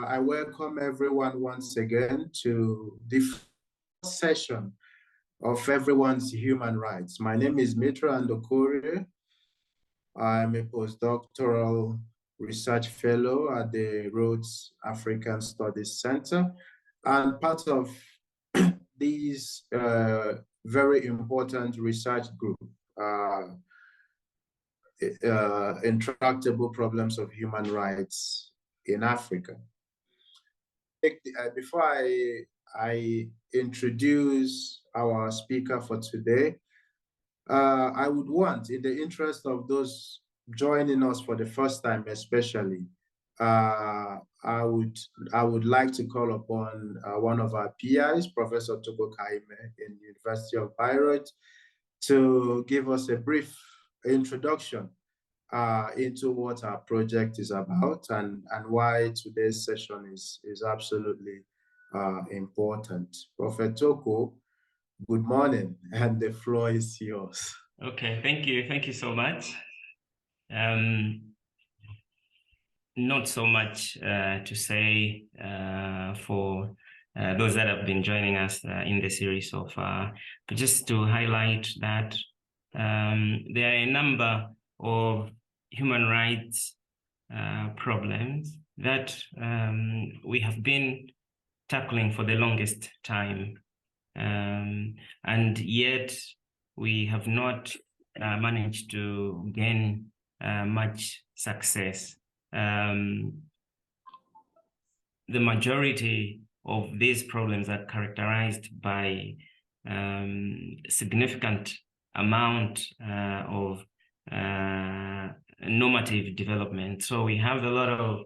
I welcome everyone once again to the first session of Everyone's Human Rights. My name is Mitra Andokore. I'm a postdoctoral research fellow at the Rhodes African Studies Center, and part of this very important research group, Intractable Problems of Human Rights in Africa. Before I introduce our speaker for today, I would want, in the interest of those joining us for the first time especially, I would like to call upon one of our PIs, Professor Togo Kaime in the University of Bayreuth, to give us a brief introduction into what our project is about and why today's session is absolutely important. Prophet Toko, good morning, and the floor is yours. Okay, thank you so much. Not so much to say for those that have been joining us in the series so far, but just to highlight that there are a number of human rights problems that we have been tackling for the longest time, and yet we have not managed to gain much success. The majority of these problems are characterized by significant amount of normative development. So we have a lot of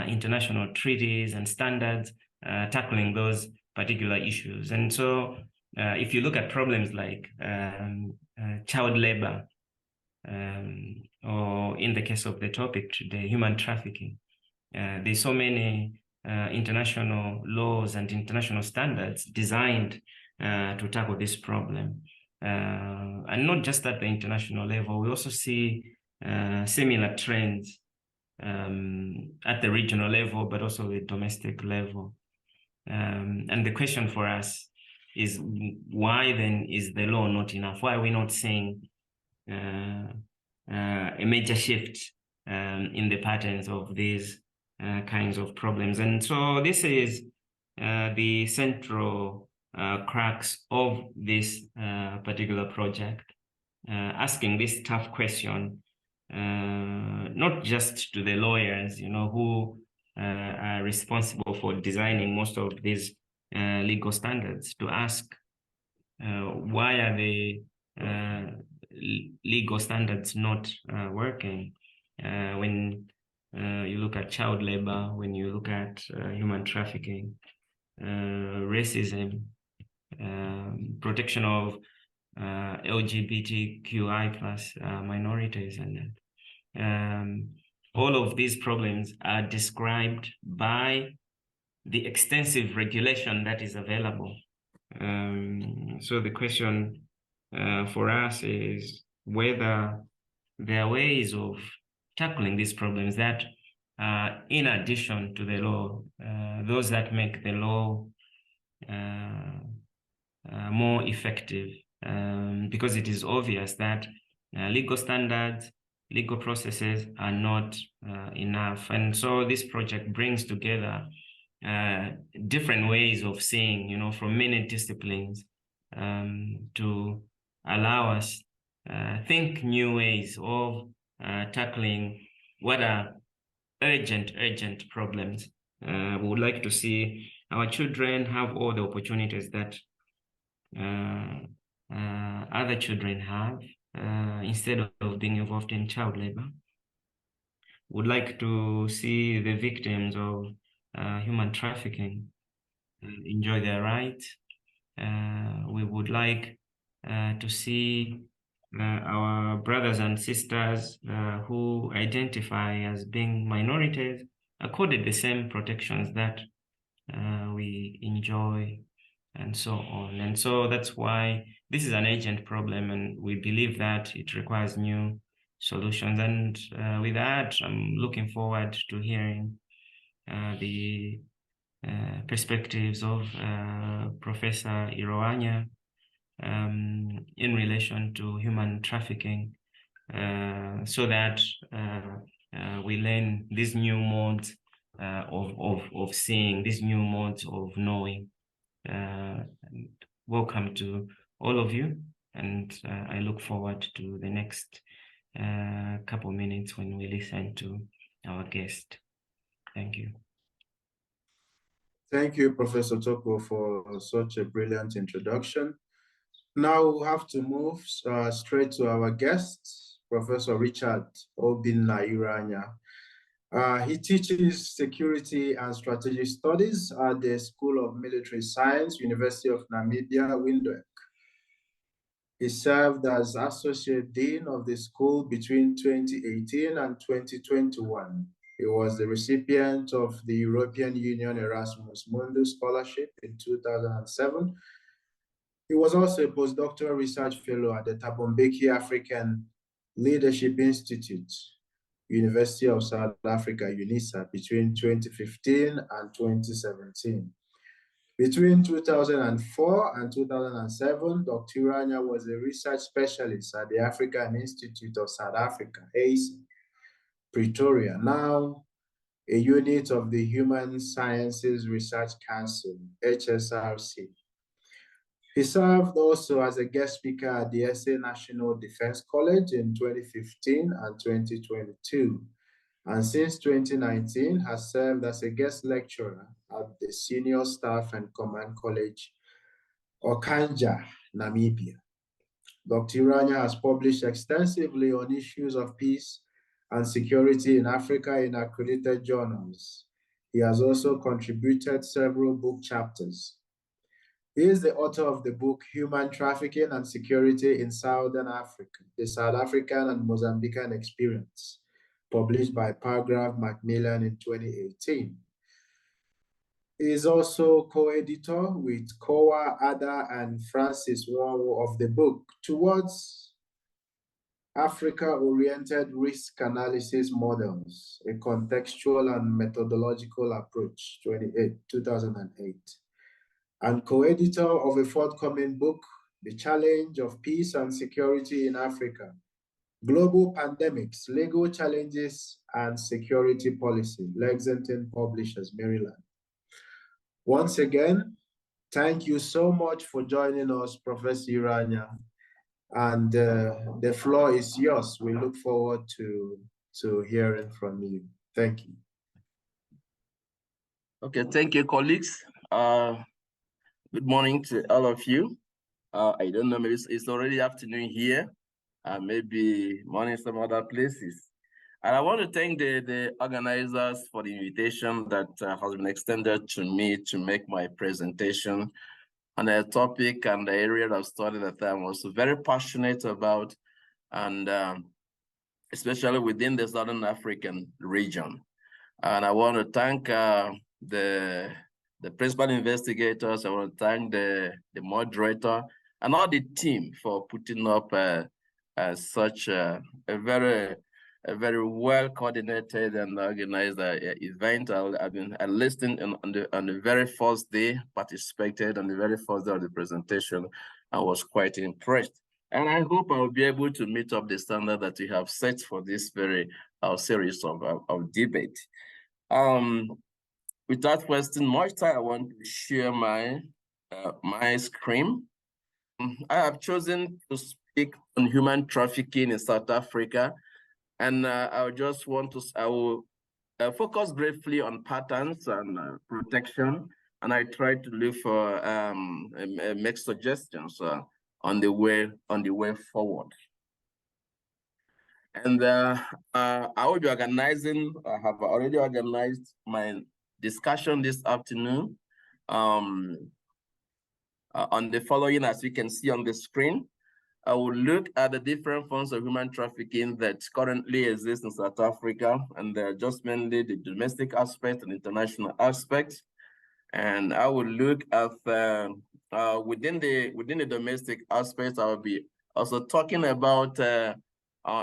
international treaties and standards tackling those particular issues. And so if you look at problems like child labor, or in the case of the topic today, human trafficking, there's so many international laws and international standards designed to tackle this problem. And not just at the international level, we also see similar trends at the regional level, but also the domestic level. And the question for us is, why then is the law not enough? Why are we not seeing a major shift in the patterns of these kinds of problems? And so this is the central crux of this particular project, asking this tough question, not just to the lawyers, who are responsible for designing most of these legal standards, to ask why are the legal standards not working when you look at child labor, when you look at human trafficking, racism, protection of LGBTQI plus minorities, and all of these problems are described by the extensive regulation that is available. So the question for us is whether there are ways of tackling these problems that, in addition to the law, those that make the law more effective, because it is obvious that legal standards, legal processes are not enough. And so this project brings together different ways of seeing, from many disciplines, to allow us think new ways of tackling what are urgent problems. We would like to see our children have all the opportunities that other children have, instead of being involved in child labor. We would like to see the victims of human trafficking enjoy their rights. We would like to see our brothers and sisters who identify as being minorities accorded the same protections that we enjoy, and so on. And so that's why this is an urgent problem, and we believe that it requires new solutions. And with that, I'm looking forward to hearing the perspectives of Professor Iroanaya in relation to human trafficking, so that we learn these new modes of seeing, these new modes of knowing. Welcome to all of you, and I look forward to the next couple minutes when we listen to our guest. Thank you. Thank you, Professor Toko, for such a brilliant introduction. Now we'll have to move straight to our guest, Professor Richard Obenan Iroanaya. He teaches security and strategic studies at the School of Military Science, University of Namibia, Windhoek. He served as Associate Dean of the school between 2018 and 2021. He was the recipient of the European Union Erasmus Mundus Scholarship in 2007. He was also a postdoctoral research fellow at the Thabo Mbeki African Leadership Institute, University of South Africa, UNISA, between 2015 and 2017. Between 2004 and 2007, Dr. Iroanaya was a research specialist at the African Institute of South Africa, ACE, Pretoria, now a unit of the Human Sciences Research Council, HSRC. He served also as a guest speaker at the SA National Defense College in 2015 and 2022, and since 2019 has served as a guest lecturer at the Senior Staff and Command College, Okanja, Namibia. Dr. Iroanaya has published extensively on issues of peace and security in Africa in accredited journals. He has also contributed several book chapters. He is the author of the book Human Trafficking and Security in Southern Africa, the South African and Mozambican Experience, published by Paragraph Macmillan in 2018. He is also co-editor with Kowa Ada and Francis Nwangu of the book Towards Africa-Oriented Risk Analysis Models, a Contextual and Methodological Approach, 2008. And co-editor of a forthcoming book, The Challenge of Peace and Security in Africa, Global Pandemics, Legal Challenges and Security Policy, Lexington Publishers, Maryland. Once again, thank you so much for joining us, Professor Iroanaya. And the floor is yours. We look forward to hearing from you. Thank you. Okay, thank you, colleagues. Good morning to all of you. I don't know, maybe it's already afternoon here, maybe morning some other places. And I want to thank the organizers for the invitation that has been extended to me to make my presentation on a topic and the area of study that I'm also very passionate about, and especially within the Southern African region. And I want to thank the principal investigators. I want to thank the moderator and all the team for putting up such a very well coordinated and organized event. I've been listening on the very first day, participated on the very first day of the presentation. I was quite impressed. And I hope I will be able to meet up the standard that we have set for this very series of debate. Without wasting much time, I want to share my screen. I have chosen to speak on human trafficking in South Africa, and I will focus briefly on patterns and protection, and I try to look for make suggestions on the way forward. And I will be organizing. I have already organized my discussion this afternoon on the following, as you can see on the screen. I will look at the different forms of human trafficking that currently exist in South Africa, and they're just mainly the domestic aspect and international aspect. And I will look at within the domestic aspect. I will be also talking about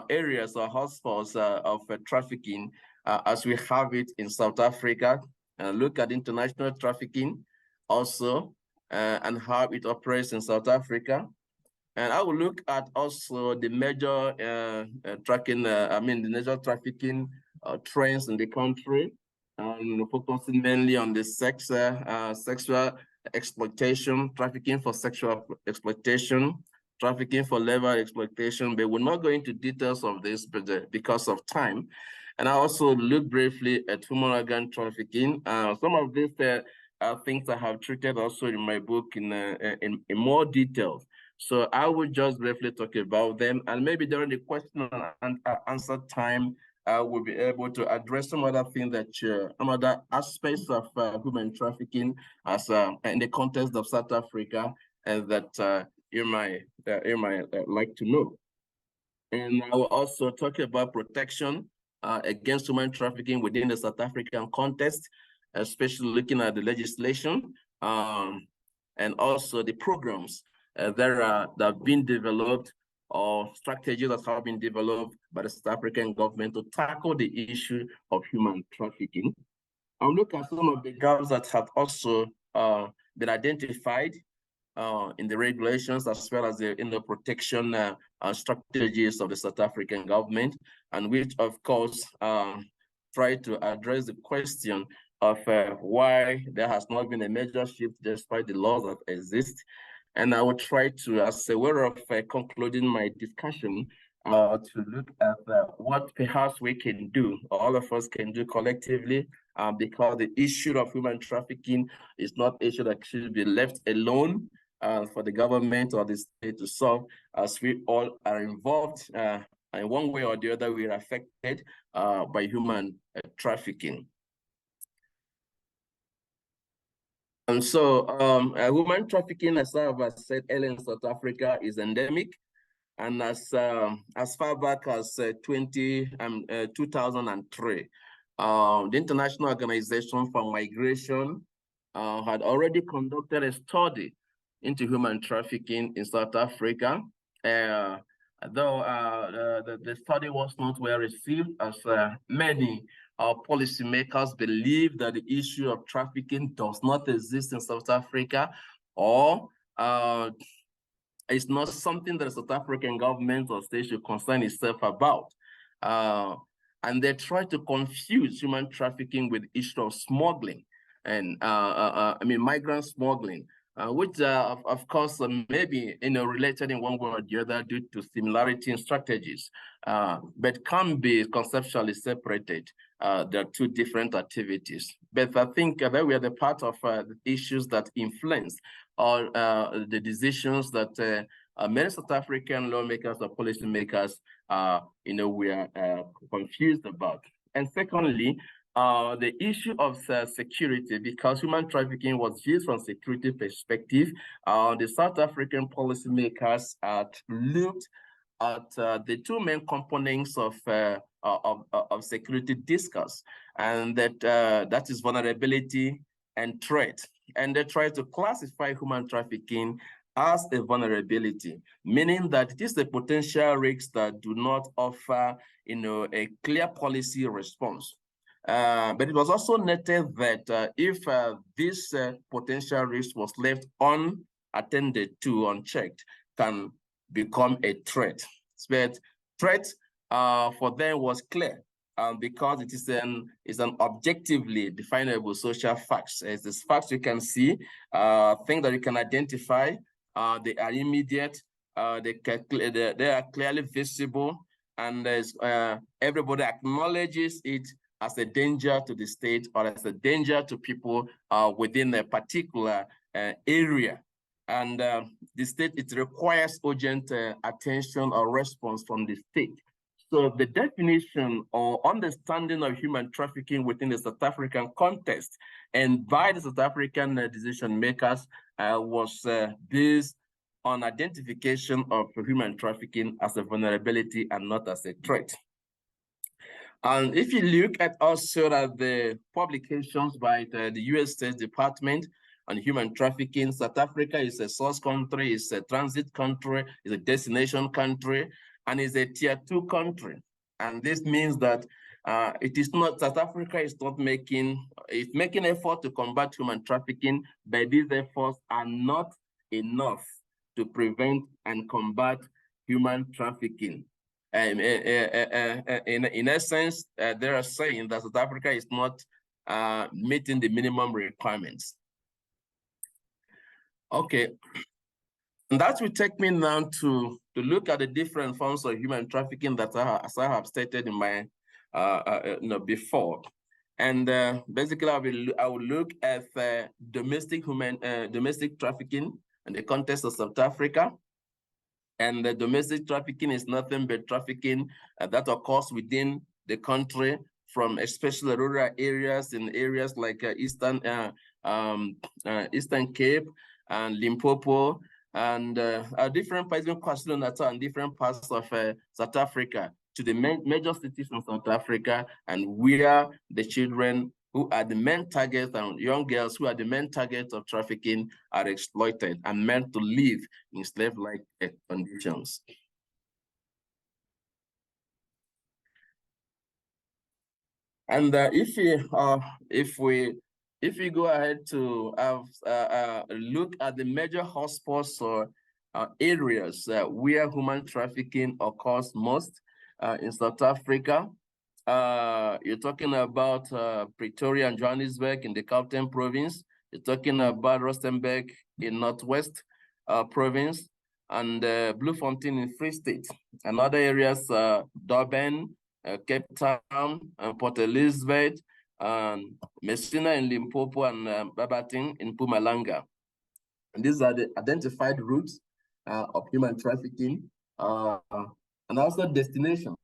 areas or hotspots of trafficking as we have it in South Africa, look at international trafficking also, and how it operates in South Africa. And I will look at also the major the major trafficking trends in the country, focusing mainly on the sexual exploitation, trafficking for sexual exploitation, trafficking for labor exploitation. But we're not going into details of this because of time. And I also look briefly at human organ trafficking. Some of these things I have treated also in my book in more detail. So I will just briefly talk about them, and maybe during the question and answer time, I will be able to address some other things that some other aspects of human trafficking as in the context of South Africa, and that you might like to know. And I will also talk about protection against human trafficking within the South African context, especially looking at the legislation and also the programs that have been developed, or strategies that have been developed by the South African government to tackle the issue of human trafficking. I'll look at some of the gaps that have also been identified in the regulations, as well as in the protection strategies of the South African government, and which, of course, try to address the question of why there has not been a major shift despite the laws that exist. And I will try to, as a way of concluding my discussion, to look at what perhaps we can do, or all of us can do collectively, because the issue of human trafficking is not an issue that should be left alone for the government or the state to solve, as we all are involved in one way or the other. We are affected by human trafficking. And so human trafficking, as I have said earlier, in South Africa is endemic. And as far back as 2003, the International Organization for Migration had already conducted a study into human trafficking in South Africa. Though the study was not well received, as many policymakers believe that the issue of trafficking does not exist in South Africa, or it's not something that the South African government or state should concern itself about. And they try to confuse human trafficking with the issue of smuggling, and migrant smuggling, which of course maybe related in one way or the other due to similarity in strategies, but can be conceptually separated. There are two different activities, but I think that we are the part of the issues that influence or the decisions that many South African lawmakers or policymakers we are confused about. And secondly, the issue of security, because human trafficking was viewed from a security perspective. The South African policymakers looked at the two main components of security discourse, and that is vulnerability and threat. And they try to classify human trafficking as a vulnerability, meaning that it is a potential risk that do not offer a clear policy response. But it was also noted that if this potential risk was left unattended to, unchecked, can become a threat. But threat for them was clear, because it is an objectively definable social facts. It's this facts you can see, things that you can identify. They are immediate. They are clearly visible, and everybody acknowledges it as a danger to the state or as a danger to people within a particular area. And the state, it requires urgent attention or response from the state. So the definition or understanding of human trafficking within the South African context and by the South African decision makers was based on identification of human trafficking as a vulnerability and not as a threat. And if you look at also at the publications by the US State Department on human trafficking, South Africa is a source country, is a transit country, is a destination country, and is a tier 2 country. And this means that it is not, South Africa is not making, it's making effort to combat human trafficking, but these efforts are not enough to prevent and combat human trafficking. In essence, they are saying that South Africa is not meeting the minimum requirements. Okay, and that will take me now to look at the different forms of human trafficking that as I have stated in my before. And basically, I will look at domestic trafficking in the context of South Africa. And the domestic trafficking is nothing but trafficking that occurs within the country, from especially rural areas, in areas like Eastern Cape and Limpopo, and different parts of KwaZulu-Natal and different parts of South Africa, to the major cities in South Africa, and where the children who are the main targets and young girls who are the main targets of trafficking are exploited and meant to live in slave-like conditions. And if we go ahead to have look at the major hotspots or areas where human trafficking occurs most in South Africa, you're talking about Pretoria and Johannesburg in the Gauteng province. You're talking about Rustenburg in Northwest province, and Bloemfontein in Free State. And other areas, Durban, Cape Town, Port Elizabeth, Messina in Limpopo, and Barberton in Mpumalanga. And these are the identified routes of human trafficking, and also destination.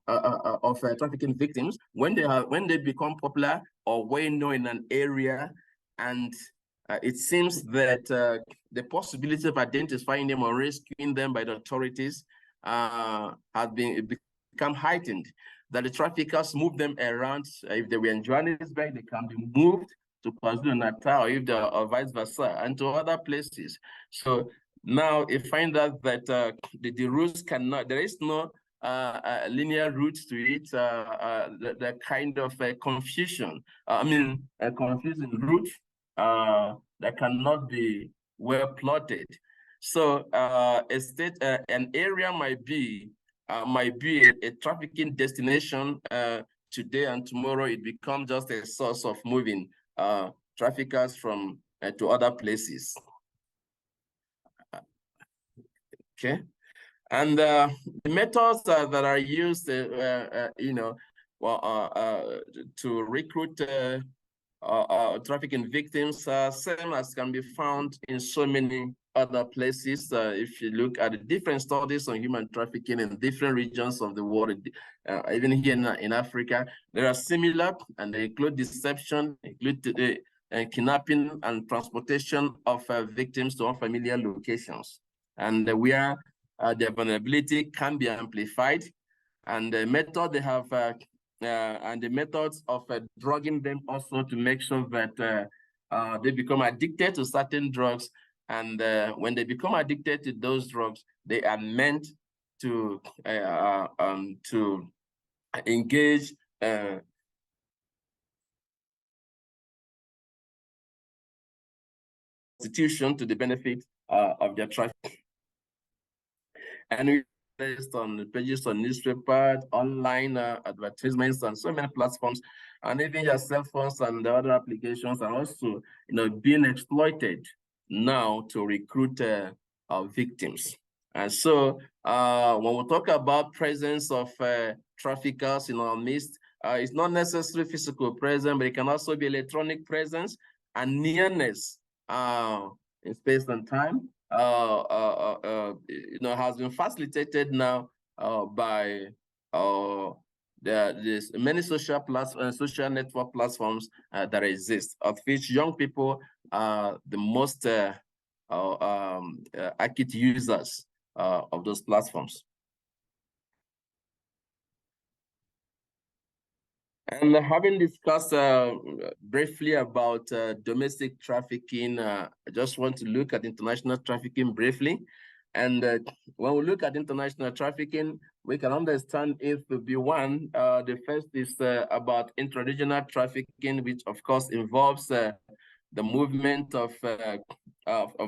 Of trafficking victims when they become popular or well known in an area, and it seems that the possibility of identifying them or rescuing them by the authorities has become heightened. That the traffickers move them around. If they were in Johannesburg, they can be moved to KwaZulu-Natal, or if they are, or vice versa, and to other places. So now you find out that the routes cannot. There is no linear route to it, the kind of confusion, a confusing route that cannot be well plotted. So an area might be a trafficking destination today, and tomorrow it becomes just a source of moving traffickers from to other places. Okay. And the methods that are used, to recruit trafficking victims, same as can be found in so many other places. If you look at the different studies on human trafficking in different regions of the world, even here in Africa, they are similar, and they include deception, include kidnapping and transportation of victims to unfamiliar locations, and where their vulnerability can be amplified, and the method they have, and the methods of drugging them also, to make sure that they become addicted to certain drugs, and when they become addicted to those drugs, they are meant to engage institution to the benefit of their traffic. And we based on pages on newspapers, online advertisements, and so many platforms, and even your cell phones and the other applications are also, being exploited now to recruit victims. And so when we talk about presence of traffickers in our midst, it's not necessarily physical presence, but it can also be electronic presence and nearness in space and time. Has been facilitated now by there's many social network platforms that exist, of which young people are the most active users of those platforms. And having discussed briefly about domestic trafficking, I just want to look at international trafficking briefly. And when we look at international trafficking, we can understand it to be one. The first is about intra-regional trafficking, which of course involves the movement of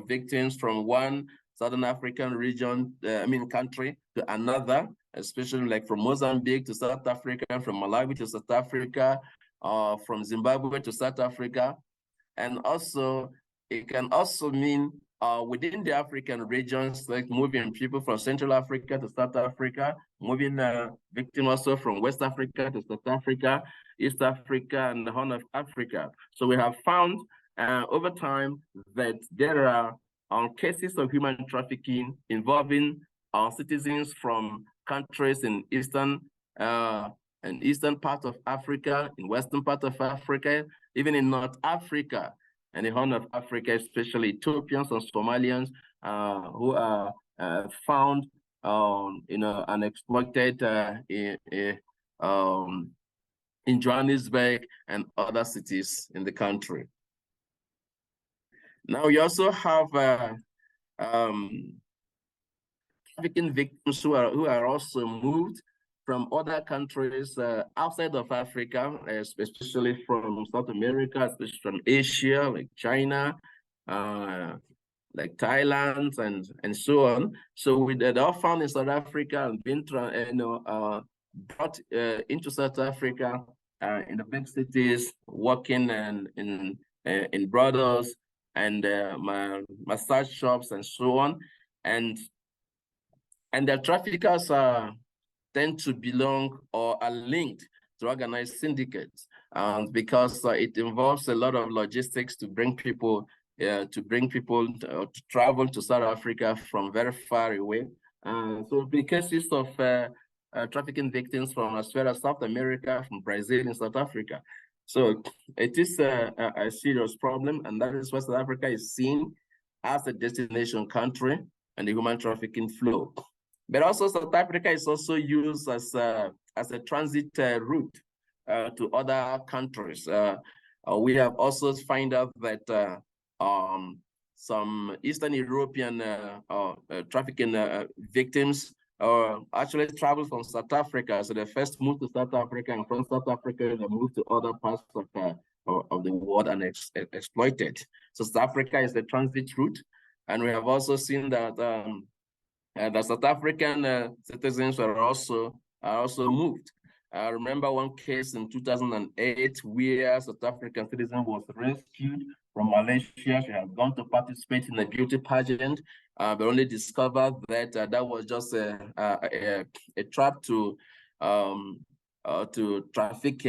victims from one Southern African region, country to another, especially like from Mozambique to South Africa, from Malawi to South Africa, from Zimbabwe to South Africa. And also, it can also mean within the African regions, like moving people from Central Africa to South Africa, moving victims also from West Africa to South Africa, East Africa, and the Horn of Africa. So we have found over time that there are cases of human trafficking involving citizens from countries in eastern part of Africa, in western part of Africa, even in North Africa and the Horn of Africa, especially Ethiopians and Somalians who are found, and exploited in Johannesburg and other cities in the country. Now, we also have trafficking victims who are also moved from other countries outside of Africa, especially from South America, especially from Asia, like China, like Thailand, and so on. So they're all found in South Africa and been brought into South Africa in the big cities, working in brothels and massage shops and so on, and the traffickers tend to belong or are linked to organized syndicates, because it involves a lot of logistics to bring people to travel to South Africa from very far away. So the cases of trafficking victims from as well as South America, from Brazil and South Africa. So it is a serious problem, and that is why South Africa is seen as a destination country and the human trafficking flow. But also South Africa is also used as a transit route to other countries. We have also found out that some Eastern European trafficking victims actually travel from South Africa. So they first moved to South Africa, and from South Africa they moved to other parts of the world and exploited. So South Africa is the transit route, and we have also seen that the South African citizens are also moved. I remember one case in 2008 where a South African citizen was rescued from Malaysia. She had gone to participate in a beauty pageant, but only discovered that that was just a trap to traffic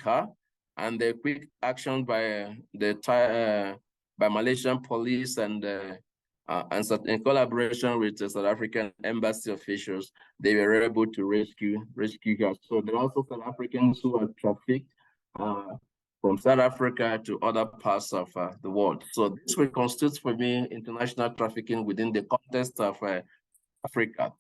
her, and the quick action by Malaysian police and in collaboration with the South African embassy officials, they were able to rescue her. So there are also South Africans who are trafficked from South Africa to other parts of the world. So this will constitute for me international trafficking within the context of Africa.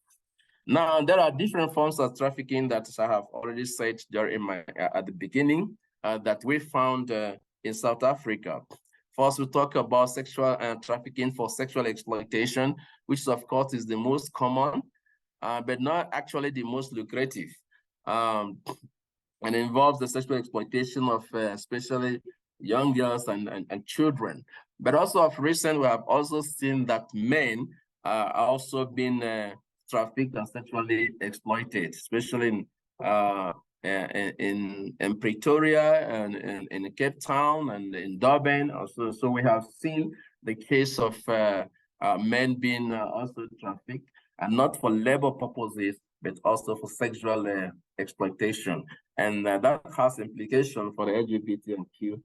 Now, there are different forms of trafficking that I have already said during at the beginning that we found in South Africa. First, we talk about sexual trafficking for sexual exploitation, which of course is the most common, but not actually the most lucrative. And involves the sexual exploitation of especially young girls and children. But also of recent, we have also seen that men are also being trafficked and sexually exploited, especially in Pretoria and in Cape Town and in Durban also. So we have seen the case of men being also trafficked, and not for labor purposes, but also for sexual exploitation. And that has implications for the LGBTQ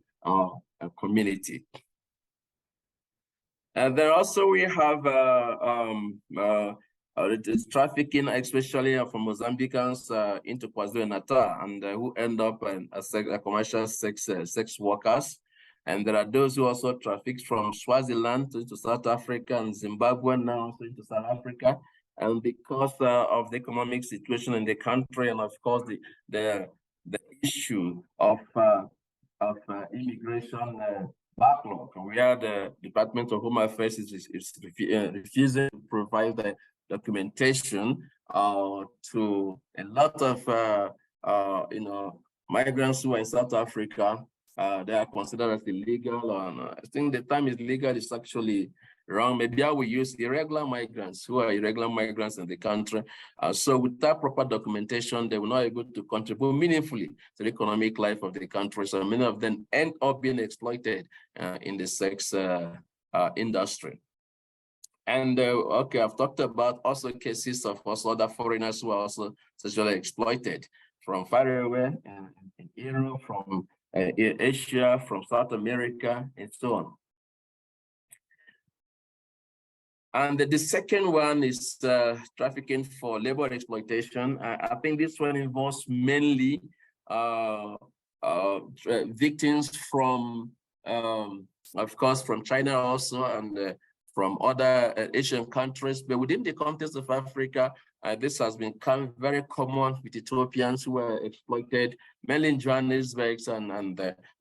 community. And then also we have trafficking, especially from Mozambicans into KwaZulu-Natal, and who end up as commercial sex workers. And there are those who also traffic from Swaziland to South Africa, and Zimbabwe now also into South Africa. And because of the economic situation in the country, and of course the issue of immigration backlog, where the Department of Home Affairs is refusing to provide the documentation to a lot of migrants who are in South Africa. They are considered as illegal, and I think the time is legal is actually wrong. Maybe I will use irregular migrants who are irregular migrants in the country. So without proper documentation, they will not be able to contribute meaningfully to the economic life of the country. So many of them end up being exploited in the sex industry. And okay, I've talked about also cases of also other foreigners who are also sexually exploited from far away in Europe, from Asia, from South America, and so on. And the second one is trafficking for labor exploitation. I think this one involves mainly victims from, of course, from China also, and from other Asian countries. But within the context of Africa, this has become very common with Ethiopians who were exploited, mainly in Johannesburg and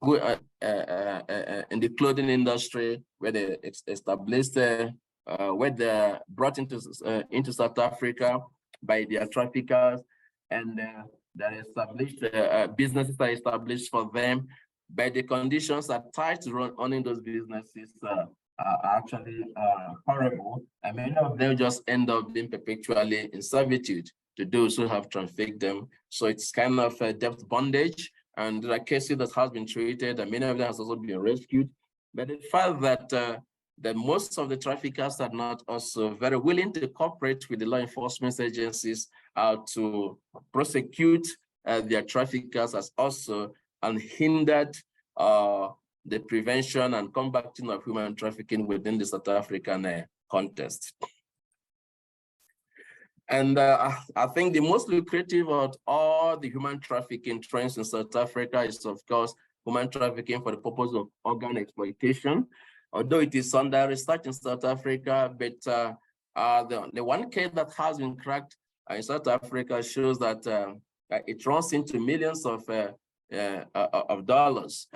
who in the clothing industry, where they established where they're brought into South Africa by their traffickers, and they're established, businesses are established for them, but the conditions that tied to running those businesses are actually horrible, and many of them just end up being perpetually in servitude to those who have trafficked them. So it's kind of a debt bondage, and there are cases that have been treated, and many of them have also been rescued. But the fact that most of the traffickers are not also very willing to cooperate with the law enforcement agencies to prosecute their traffickers has also unhindered the prevention and combating of human trafficking within the South African context. And I think the most lucrative of all the human trafficking trends in South Africa is, of course, human trafficking for the purpose of organ exploitation. Although it is under research in South Africa, but the one case that has been cracked in South Africa shows that it runs into millions of dollars.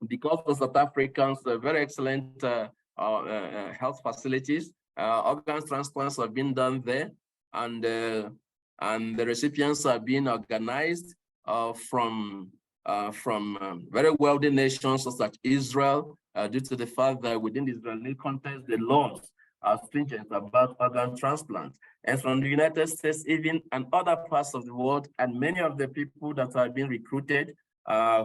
Because the South Africans are very excellent health facilities, organ transplants have been done there, and the recipients are being organized from very wealthy nations such as Israel, due to the fact that within the Israeli context, the laws are stringent about organ transplant. And from the United States, even and other parts of the world, and many of the people that are being recruited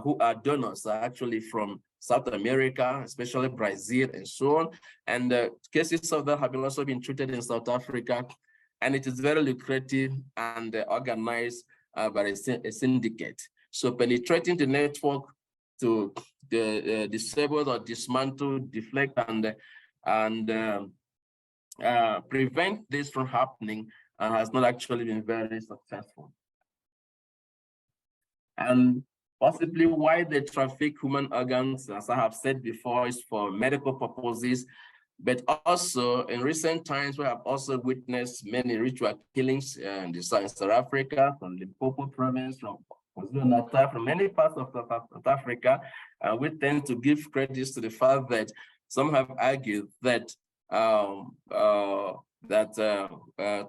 who are donors are actually from South America, especially Brazil and so on. And cases of that have also been treated in South Africa. And it is very lucrative and organized by a syndicate. So penetrating the network to disable or dismantle, deflect, and prevent this from happening has not actually been very successful. And possibly why they traffic human organs, as I have said before, is for medical purposes, but also in recent times, we have also witnessed many ritual killings in South Africa, from Limpopo province, from KwaZulu-Natal, from many parts of South Africa. We tend to give credit to the fact that some have argued that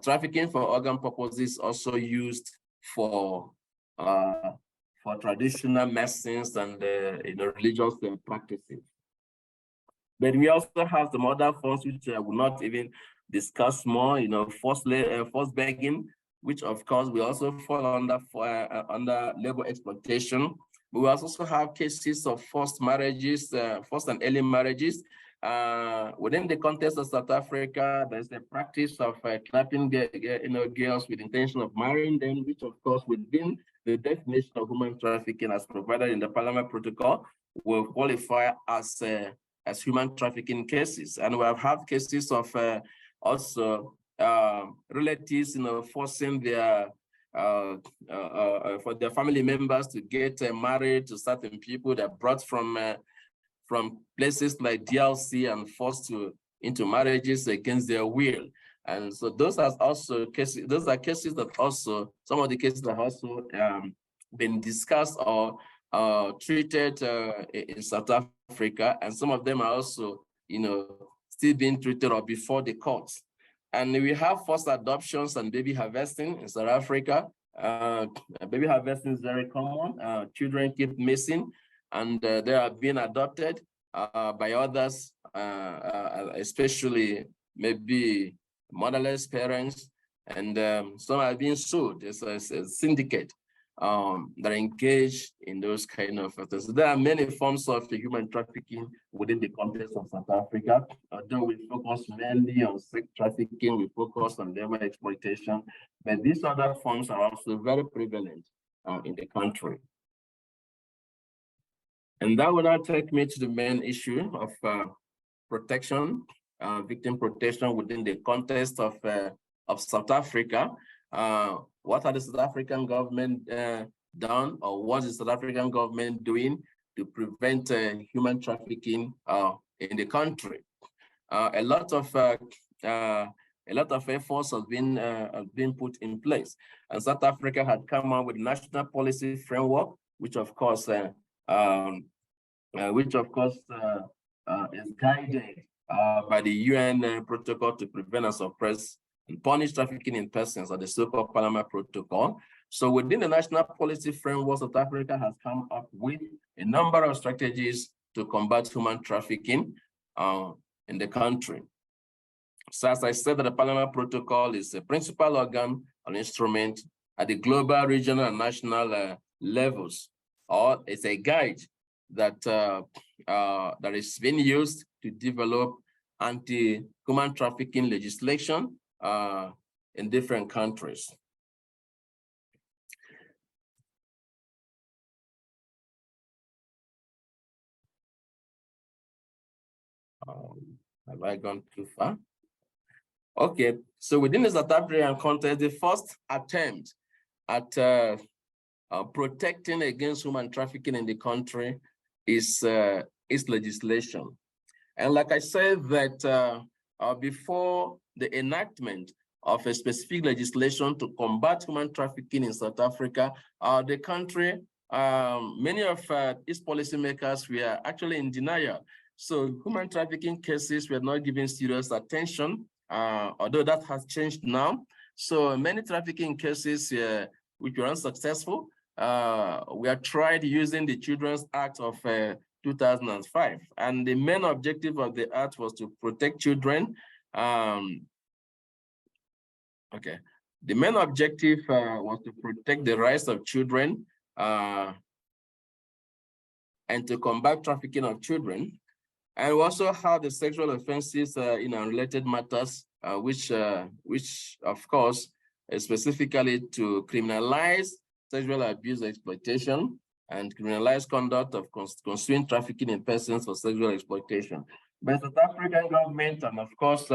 trafficking for organ purposes also used for traditional medicines and religious practices. But we also have some other forms which I will not even discuss more, forced begging, which of course we also fall under labor exploitation. But we also have cases of forced marriages, forced and early marriages. Within the context of South Africa, there's the practice of kidnapping girls with intention of marrying them, which of course within the definition of human trafficking as provided in the Parliament Protocol will qualify as human trafficking cases. And we have had cases of also relatives, forcing their for their family members to get married to certain people that are brought from places like DRC and forced into marriages against their will. And so those are also cases. Those are cases that also some of the cases that have also been discussed or treated in South Africa, and some of them are also, still being treated or before the courts. And we have forced adoptions and baby harvesting in South Africa. Baby harvesting is very common. Children keep missing, and they are being adopted by others, especially maybe motherless parents, and some are being sold. It's a syndicate that are engaged in those kind of things. So there are many forms of human trafficking within the context of South Africa. Although we focus mainly on sex trafficking, we focus on labor exploitation, but these other forms are also very prevalent in the country. And that will now take me to the main issue of protection, victim protection within the context of South Africa. What are the South African government done, or what is the South African government doing to prevent human trafficking in the country? A lot of efforts have been put in place, and South Africa had come out with national policy framework, which of course is guided by the UN protocol to prevent and suppress and punish trafficking in persons, or the so-called Panama Protocol. So within the national policy framework, South Africa has come up with a number of strategies to combat human trafficking in the country. So as I said, the Panama Protocol is a principal organ or instrument at the global, regional, and national levels, or it's a guide that that is being used to develop anti-human trafficking legislation in different countries. Have I gone too far? Okay, so within the South African context, the first attempt at protecting against human trafficking in the country is legislation. And like I said, that before the enactment of a specific legislation to combat human trafficking in South Africa, the country, many of its policymakers were actually in denial. So human trafficking cases were not given serious attention, although that has changed now. So many trafficking cases which were unsuccessful were tried using the Children's Act of 2005. And the main objective of the act was to protect children. The main objective was to protect the rights of children and to combat trafficking of children. And we also have the sexual offenses in unrelated matters, which of course is specifically to criminalize sexual abuse, exploitation, and criminalize conduct of consumed trafficking in persons for sexual exploitation. But the South African government, and of course,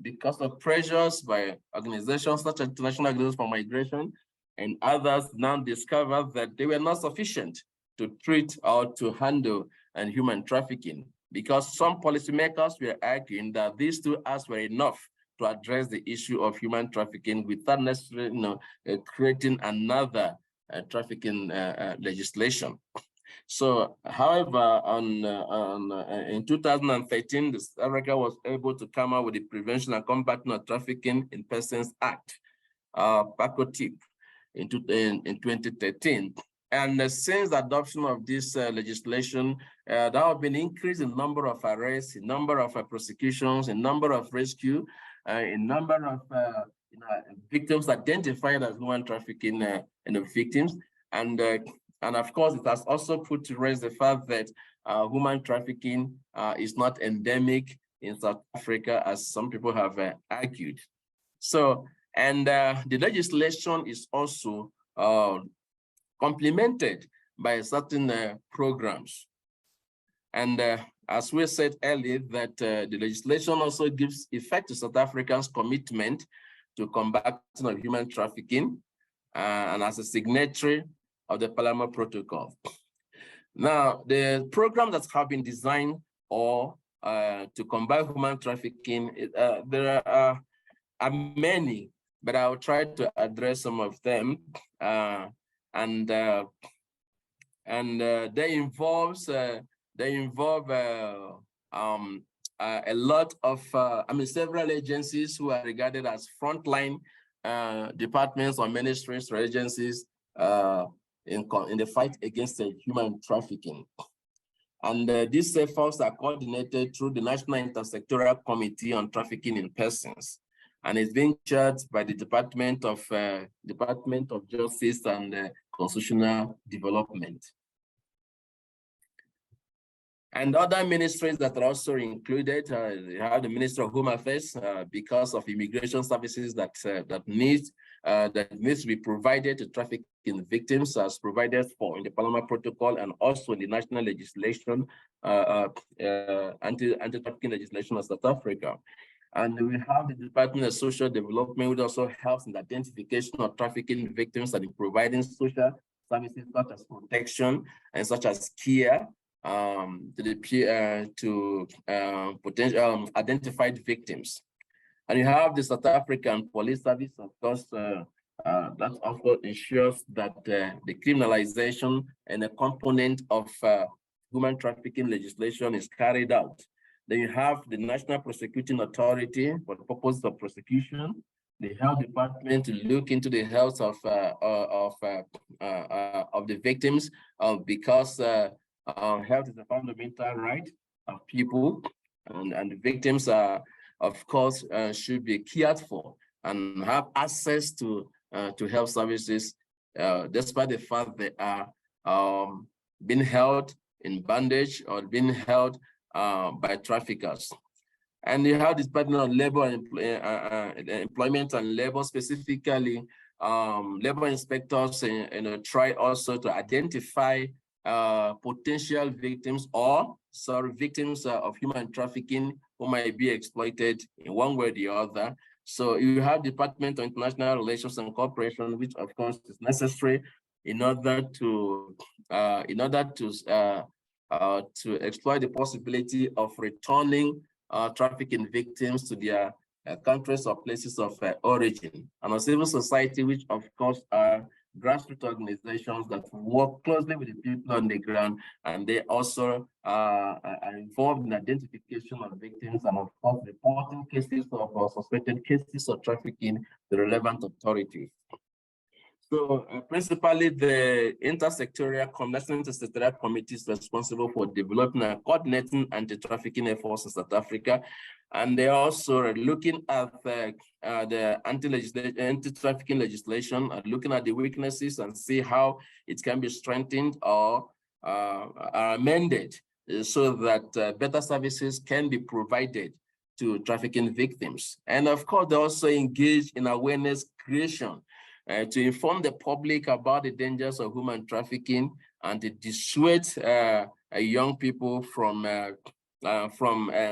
because of pressures by organizations such as International Organization for Migration and others, now discovered that they were not sufficient to treat or to handle human trafficking, because some policymakers were arguing that these two acts were enough to address the issue of human trafficking without necessarily creating another trafficking legislation. So, however, in 2013, South Africa was able to come out with the Prevention and Combating of Trafficking in Persons Act, PACOTIP, in 2013. And since the adoption of this legislation, there have been an increase in number of arrests, in number of prosecutions, in number of rescue, in number of victims identified as human trafficking victims. And of course, it has also put to rest the fact that human trafficking is not endemic in South Africa, as some people have argued. So, and the legislation is also complemented by certain programs. And as we said earlier, that the legislation also gives effect to South Africa's commitment to combating of human trafficking, and as a signatory of the Panama Protocol. Now, the programs that have been designed or to combat human trafficking, there are many, but I'll try to address some of them. and they involve a lot of, several agencies who are regarded as frontline departments or ministries or agencies in the fight against human trafficking. And these efforts are coordinated through the National Intersectoral Committee on Trafficking in Persons, and it's being chaired by the Department of Justice and Constitutional Development. And other ministries that are also included, you have the Ministry of Home Affairs because of immigration services that needs to be provided to trafficking victims as provided for in the Panama Protocol and also in the national legislation, anti-trafficking legislation of South Africa. And we have the Department of Social Development, which also helps in the identification of trafficking victims and in providing social services such as protection and such as care to potential identified victims. And you have the South African Police Service, of course, that also ensures that the criminalization and a component of human trafficking legislation is carried out. Then you have the National Prosecuting Authority for the purpose of prosecution, the Health Department to look into the health of the victims, because health is a fundamental right of people, and the victims are, of course, should be cared for and have access to health services, despite the fact they are being held in bondage or being held by traffickers. And you have the Department of Labor and Employment and Labor, specifically labor inspectors, try also to identify potential victims or victims of human trafficking who might be exploited in one way or the other. So you have Department of International Relations and Cooperation, which of course is necessary in order to exploit the possibility of returning trafficking victims to their countries or places of origin, and a civil society, which of course are grassroots organizations that work closely with the people on the ground, and they also are involved in identification of victims and of course reporting cases of suspected cases of trafficking to the relevant authorities. So principally, the National Intersectoral Committee is responsible for developing and coordinating anti-trafficking efforts in South Africa. And they're also looking at the anti-trafficking legislation, and looking at the weaknesses and see how it can be strengthened or amended so that better services can be provided to trafficking victims. And of course, they also engage in awareness creation to inform the public about the dangers of human trafficking and to dissuade young people from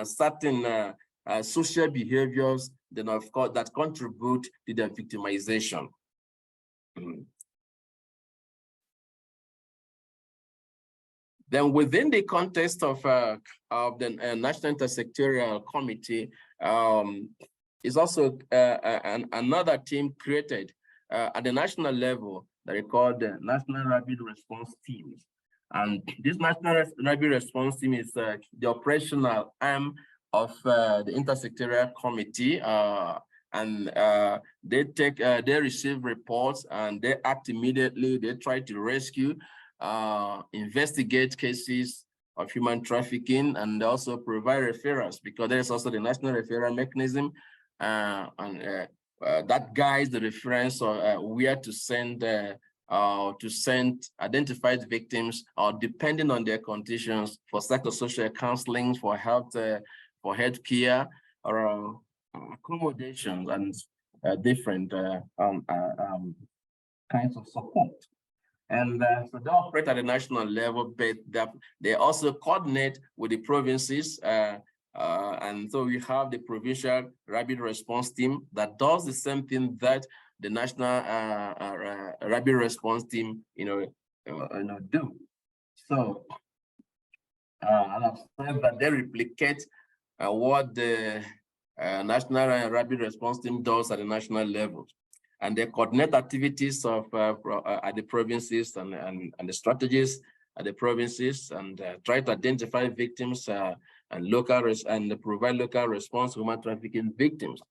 certain social behaviors then of course that contribute to their victimization. Then within the context of the National Intersectoral Committee is also another team created at the national level that is called the National Rapid Response Team. And this National Rapid Response Team is the operational arm of the Intersectoral Committee, and they receive reports and they act immediately. They try to rescue, investigate cases of human trafficking, and also provide referrals, because there's also the national referral mechanism, that guides the reference or where to send identified victims, or depending on their conditions, for psychosocial counseling, for health care, or accommodations and different kinds of support. And so they operate at the national level, but they also coordinate with the provinces. And so we have the Provincial Rapid Response Team that does the same thing that the National Rapid Response Team, do. So, and I've said that they replicate what the National Rapid Response Team does at the national level, and they coordinate activities of at the provinces and the strategies at the provinces and try to identify victims and provide local response to human trafficking victims.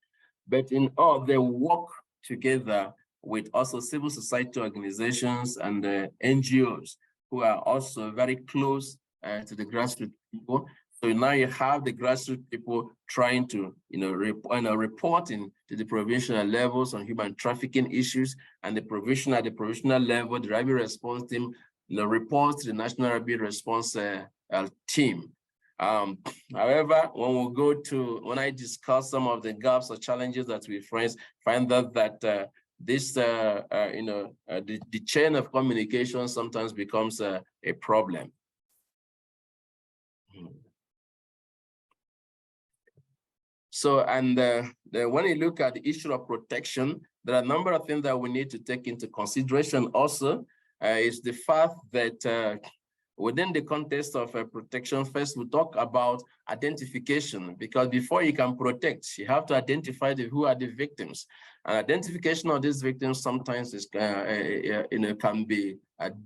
But in all, they work together with also civil society organizations and NGOs who are also very close to the grassroots people. So now you have the grassroots people trying to, reporting to the provincial levels on human trafficking issues, and the provisional at the provincial level, the rapid response team, reports to the national rapid response team. However, when I discuss some of the gaps or challenges that we find that the chain of communication sometimes becomes a problem. So, and when you look at the issue of protection, there are a number of things that we need to take into consideration also, is the fact that within the context of protection, first we talk about identification, because before you can protect, you have to identify who are the victims. And identification of these victims sometimes is, can be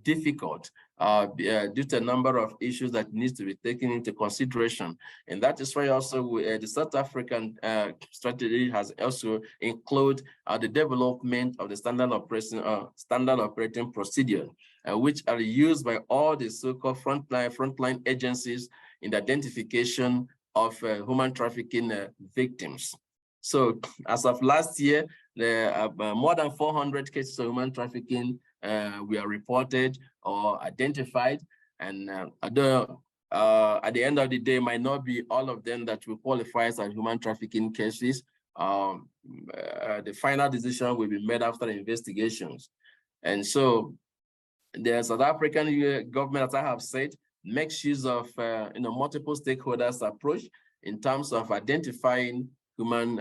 difficult due to a number of issues that needs to be taken into consideration. And that is why also the South African strategy has also included the development of the standard operating procedure, which are used by all the so-called frontline agencies in the identification of human trafficking victims. So as of last year, more than 400 cases of human trafficking were reported or identified, and at the end of the day, might not be all of them that will qualify as human trafficking cases. The final decision will be made after investigations. And so the South African government, as I have said, makes use of multiple stakeholders approach in terms of identifying human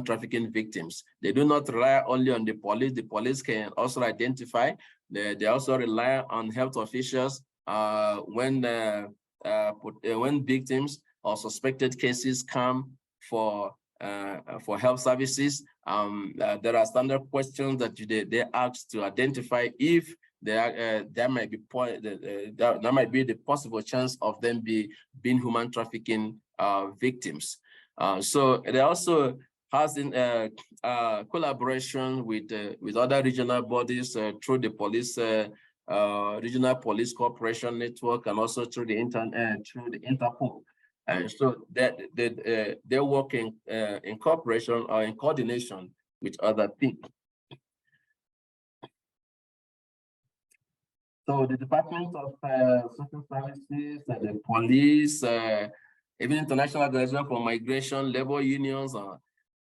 trafficking victims. They do not rely only on the police. The police can also identify. They also rely on health officials when victims or suspected cases come for health services. There are standard questions that they ask to identify if there might be the possible chance of them being human trafficking victims. So it also has in collaboration with other regional bodies through the police regional police cooperation network, and also through the Interpol. And so that they're working in cooperation or in coordination with other people. So the Department of Social Services, the police, even International Organization for Migration, labor unions,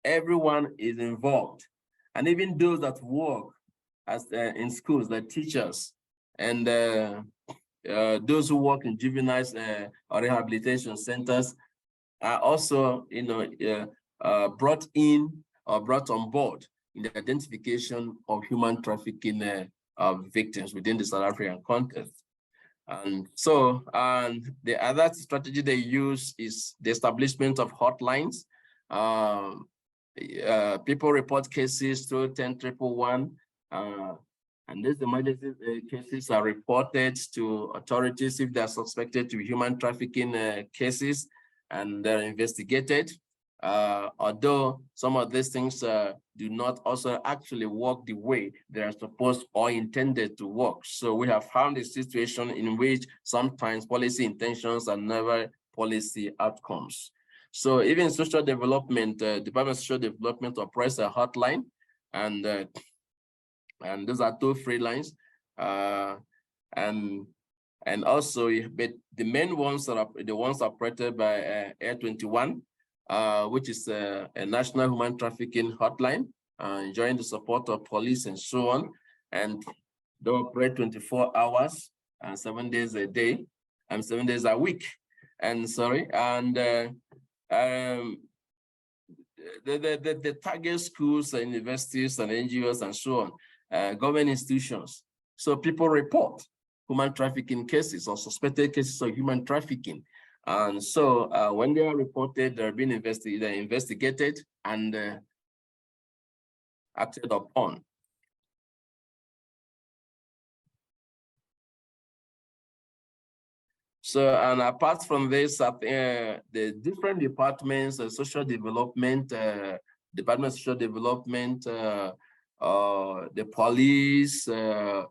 everyone is involved. And even those that work as in schools, the teachers, and those who work in juvenile or rehabilitation centers are also, brought in or brought on board in the identification of human trafficking victims within the South African context. And so, the other strategy they use is the establishment of hotlines. People report cases through 10111, and these emergency cases are reported to authorities if they are suspected to be human trafficking cases, and they're investigated. Although some of these things do not also actually work the way they are supposed or intended to work. So we have found a situation in which sometimes policy intentions are never policy outcomes. So even social development, Department of Social Development operates a hotline, and those are toll-free lines. And also, but the main ones are the ones operated by Air 21, which is a national human trafficking hotline, enjoying the support of police and so on. And they operate 24 hours and 7 days a day, and 7 days a week. And sorry, and the target schools and universities and NGOs and so on, government institutions. So people report human trafficking cases or suspected cases of human trafficking. And so when they are reported, they're being investigated and acted upon. So, and apart from this, the different departments, social development, Department of Social Development, the police, the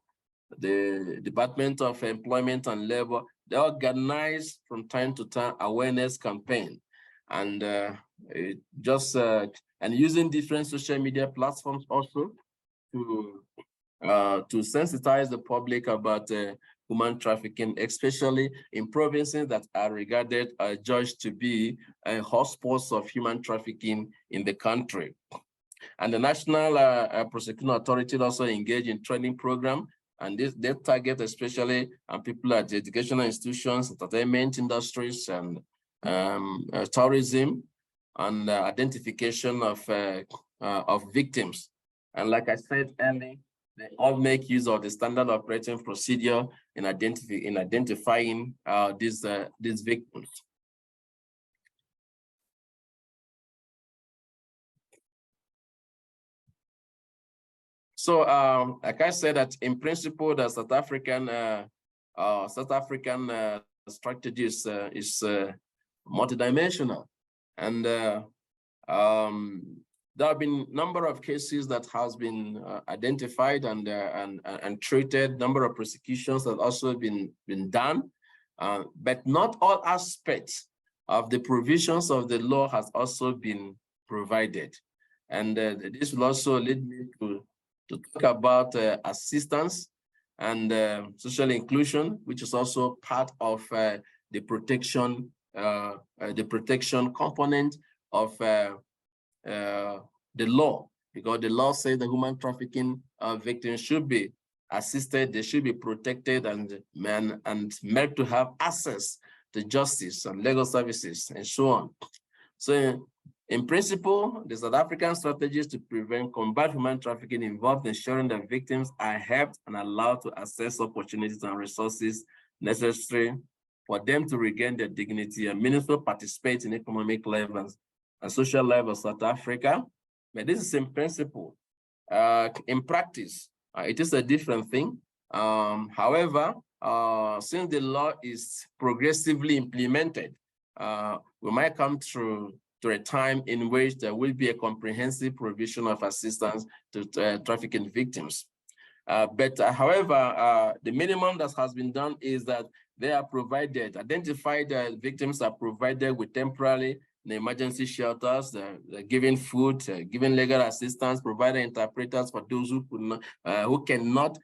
Department of Employment and Labor, they organize from time to time awareness campaign, and and using different social media platforms also to sensitize the public about human trafficking, especially in provinces that are regarded judged to be hotspots of human trafficking in the country. And the National Prosecuting Authority also engage in training program, and they target especially people at the educational institutions, entertainment industries, and tourism, and identification of victims. And like I said earlier, they all make use of the standard operating procedure in identifying these victims. So, like I said, that in principle, the South African strategy is multidimensional, and there have been a number of cases that has been identified and treated, number of prosecutions that also been done, but not all aspects of the provisions of the law has also been provided. And this will also lead me to talk about assistance and social inclusion, which is also part of the protection component of the law, because the law says the human trafficking victims should be assisted, they should be protected, and made to have access to justice and legal services and so on. So in principle, the South African strategies to combat human trafficking involve ensuring that victims are helped and allowed to access opportunities and resources necessary for them to regain their dignity and meaningfully participate in economic levels and social levels of South Africa. But this is in principle. In practice, it is a different thing. However, since the law is progressively implemented, we might come to a time in which there will be a comprehensive provision of assistance to trafficking victims. However, the minimum that has been done is that they are provided, identified victims are provided with temporary the emergency shelters, they're giving food, giving legal assistance, providing interpreters for those who cannot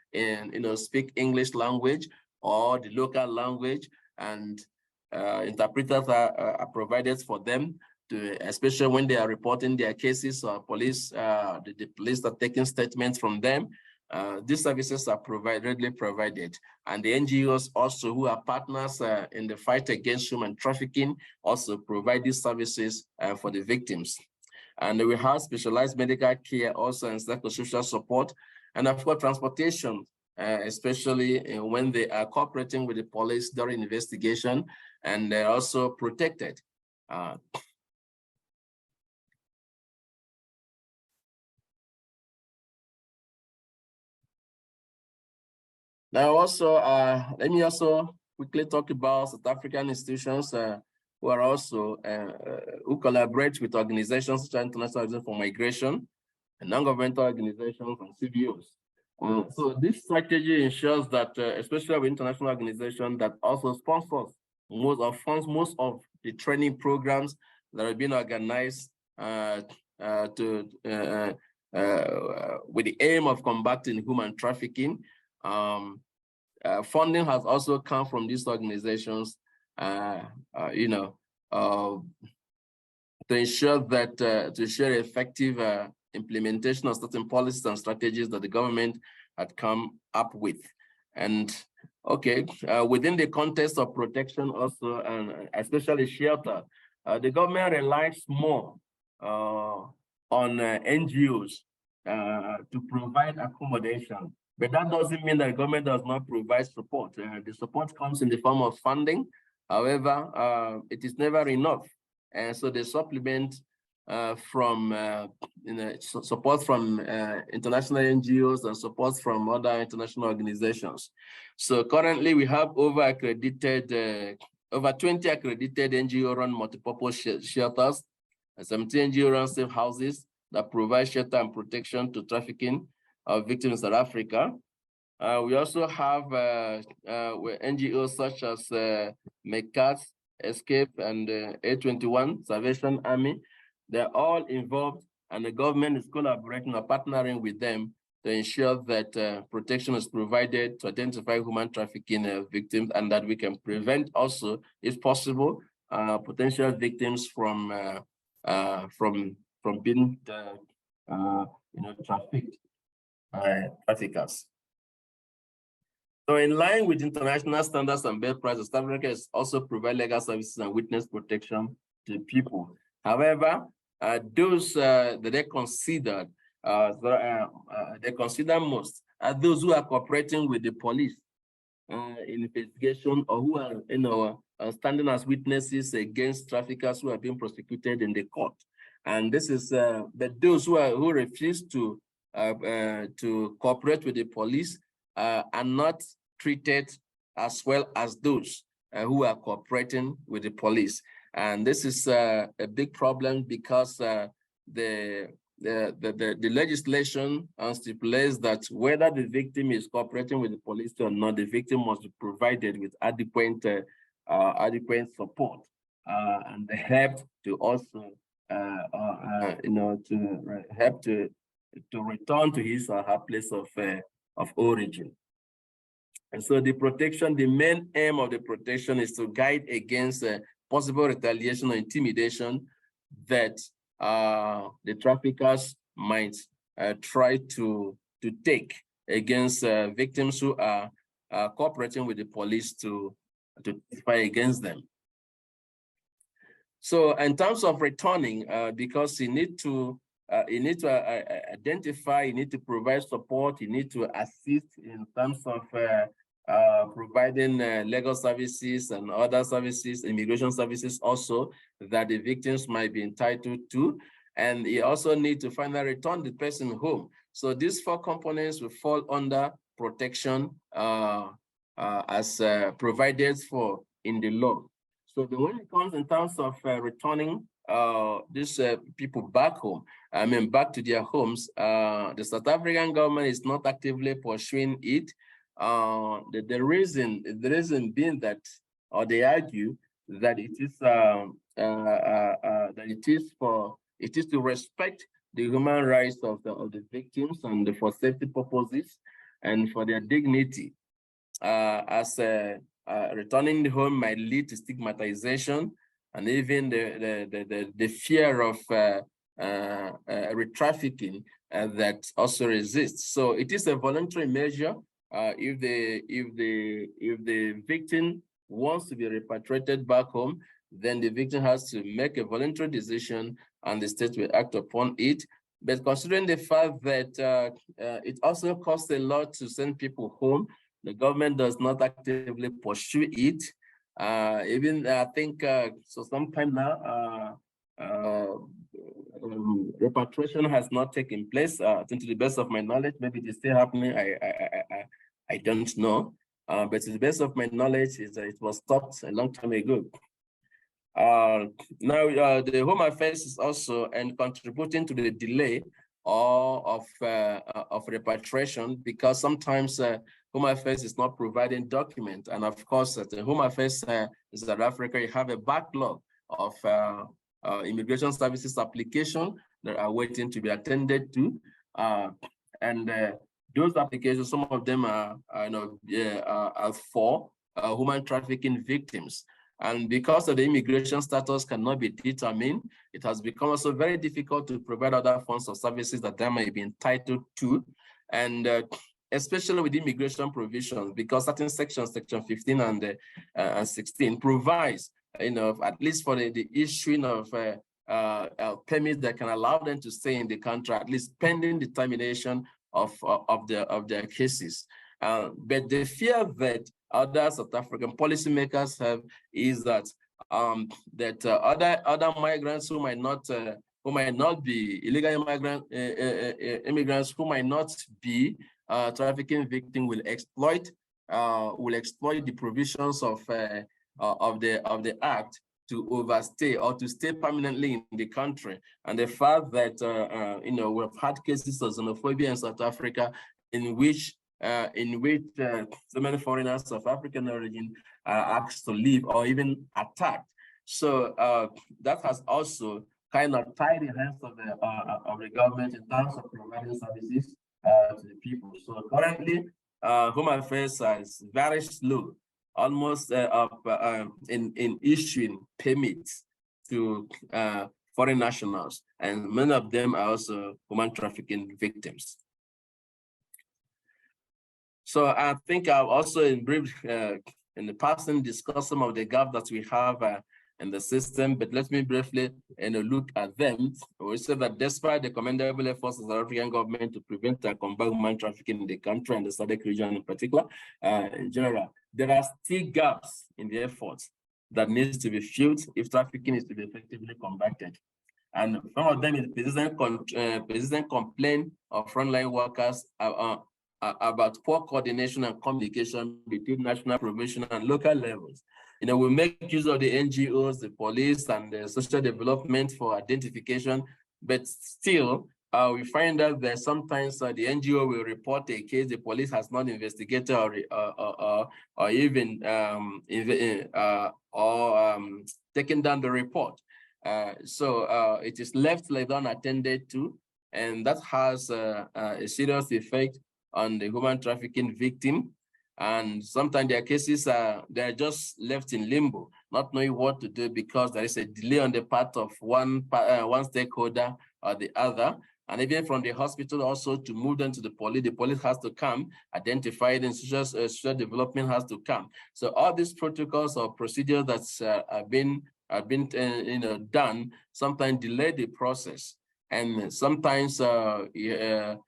speak English language or the local language, and interpreters are provided for them, especially when they are reporting their cases, or police, the police are taking statements from them. These services are readily provided, and the NGOs also, who are partners in the fight against human trafficking, also provide these services for the victims. And we have specialized medical care also, and psychosocial support, and of course transportation, especially when they are cooperating with the police during investigation, and they're also protected. Now also, let me also quickly talk about South African institutions who are also, who collaborate with organizations such as International Organization for Migration, and non-governmental organizations and CBOs. So this strategy ensures that, especially with international organizations that also sponsors funds most of the training programs that are being organized with the aim of combating human trafficking. Funding has also come from these organizations, to ensure that effective implementation of certain policies and strategies that the government had come up with. And within the context of protection also, and especially shelter, the government relies more on NGOs to provide accommodation. But that doesn't mean that the government does not provide support. The support comes in the form of funding. However, it is never enough. And so they supplement from support from international NGOs and support from other international organizations. So currently we have over 20 accredited NGO-run multipurpose shelters, and 17 NGO-run safe houses that provide shelter and protection to trafficking victims in South Africa. We also have NGOs such as MECAS, Escape, and A21, Salvation Army. They're all involved, and the government is collaborating or partnering with them to ensure that protection is provided to identify human trafficking victims, and that we can prevent also, if possible, potential victims from being trafficked by traffickers. So in line with international standards and best practices, South Africa is also provide legal services and witness protection to people. However, those that they consider most are those who are cooperating with the police in investigation, or who are standing as witnesses against traffickers who are being prosecuted in the court. And this is those who refuse to cooperate with the police are not treated as well as those who are cooperating with the police. And this is a big problem, because the legislation stipulates that whether the victim is cooperating with the police or not, the victim must be provided with adequate support and help to also help to return to his or her place of origin. And so the main aim of the protection is to guide against possible retaliation or intimidation that the traffickers might try to take against victims who are cooperating with the police to fight against them. So in terms of returning, because you need to identify, you need to provide support, you need to assist in terms of providing legal services and other services, immigration services also, that the victims might be entitled to. And you also need to finally return the person home. So these 4 components will fall under protection as provided for in the law. So when it comes in terms of returning these people back home, back to their homes, the South African government is not actively pursuing it. The reason being that, or they argue that it is to respect the human rights of the victims, and for safety purposes and for their dignity, as returning home might lead to stigmatization and even the fear of re-trafficking that also exists. So it is a voluntary measure. If the victim wants to be repatriated back home, then the victim has to make a voluntary decision, and the state will act upon it. But considering the fact that it also costs a lot to send people home, the government does not actively pursue it. Even I think so sometime now, repatriation has not taken place. I think, to the best of my knowledge, maybe it is still happening. I don't know, but to the best of my knowledge, is that it was stopped a long time ago. Now the Home Affairs is also contributing to the delay of repatriation, because sometimes Home Affairs is not providing documents, and of course, at the Home Affairs in South Africa, you have a backlog of immigration services application that are waiting to be attended to, and those applications, some of them are for human trafficking victims. And because of the immigration status cannot be determined, it has become also very difficult to provide other forms of services that they may be entitled to. And especially with immigration provisions, because certain sections, section 15 and 16, provides, at least for the issuing of permits that can allow them to stay in the country, at least pending determination of their cases. But the fear that other South African policymakers have is that other migrants who might not who might not be illegal immigrants who might not be trafficking victim will exploit the provisions of the act to overstay or to stay permanently in the country. And the fact that we've had cases of xenophobia in South Africa in which so many foreigners of African origin are asked to leave or even attacked. So that has also kind of tied the hands of the government in terms of providing services to the people. So currently, Home Affairs is very slow, almost in issuing permits to foreign nationals, and many of them are also human trafficking victims. So I think I've also in brief in the past discussed some of the gaps that we have in the system, but let me briefly look at them. We say that despite the commendable efforts of the African government to prevent and combat human trafficking in the country and the SADC region in particular, in general, there are still gaps in the efforts that needs to be filled if trafficking is to be effectively combated. And some of them is persistent complaint of frontline workers about poor coordination and communication between national, provincial, and local levels. We make use of the NGOs, the police, and the social development for identification, but still, we find out that sometimes the NGO will report a case the police has not investigated or even taken down the report. So it is left like unattended to, and that has a serious effect on the human trafficking victim. And sometimes their cases they're just left in limbo, not knowing what to do because there is a delay on the part of one stakeholder or the other. And even from the hospital also to move them to the police has to come, identify it, and social development has to come. So all these protocols or procedures that have been done sometimes delay the process, and sometimes the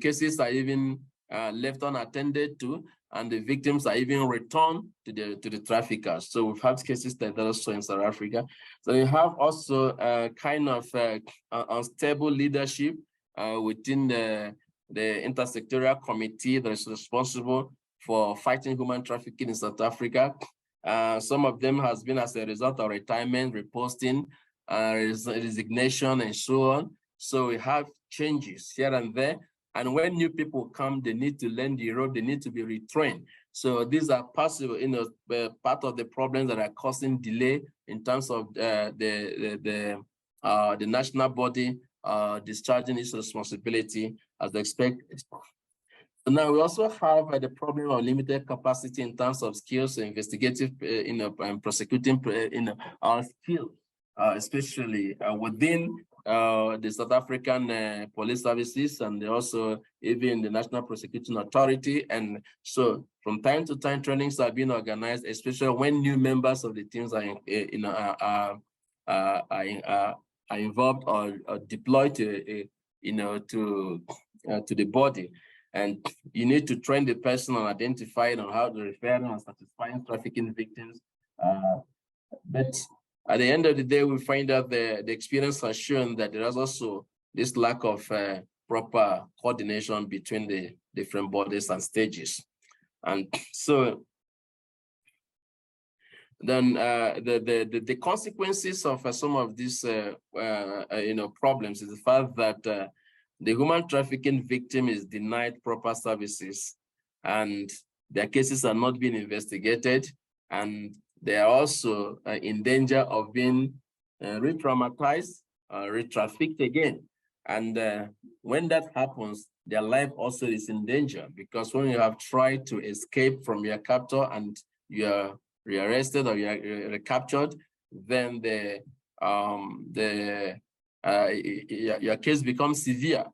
cases are even left unattended to, and the victims are even returned to the traffickers. So we've had cases like that also in South Africa. So you have also kind of unstable leadership within the intersectorial committee that is responsible for fighting human trafficking in South Africa. Some of them has been as a result of retirement, reposting, resignation, and so on. So we have changes here and there. And when new people come, they need to learn the road, they need to be retrained. So these are possible, part of the problems that are causing delay in terms of the national body discharging its responsibility as expected. Now we also have the problem of limited capacity in terms of skills, investigative, and prosecuting, our skills, especially within the South African police services, and also even the National Prosecuting Authority. And so from time to time, trainings are being organized, especially when new members of the teams are involved or deployed to the body. And you need to train the person on identifying on how to refer and satisfying trafficking victims. But at the end of the day, we find out the experience has shown that there is also this lack of proper coordination between the different bodies and stages. And so then the consequences of some of these problems is the fact that the human trafficking victim is denied proper services, and their cases are not being investigated, and they are also in danger of being re-traumatized, re-trafficked again. And when that happens, their life also is in danger, because when you have tried to escape from your captor and you're rearrested or you're recaptured, then your case becomes severe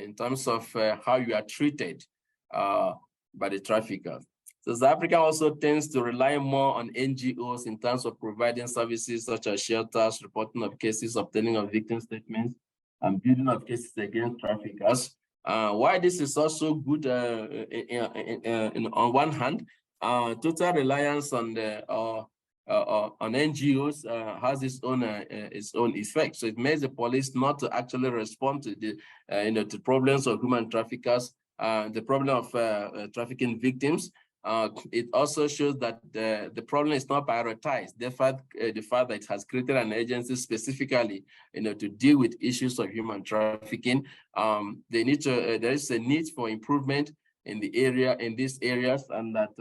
in terms of how you are treated by the traffickers. So South Africa also tends to rely more on NGOs in terms of providing services such as shelters, reporting of cases, obtaining of victim statements, and building of cases against traffickers. Why this is also good on one hand, total reliance on the on NGOs has its own effect. So it makes the police not to actually respond to the to problems of human traffickers, the problem of trafficking victims. It also shows that the problem is not prioritized. The fact that it has created an agency specifically, to deal with issues of human trafficking. They need to. There is a need for improvement in these areas, and that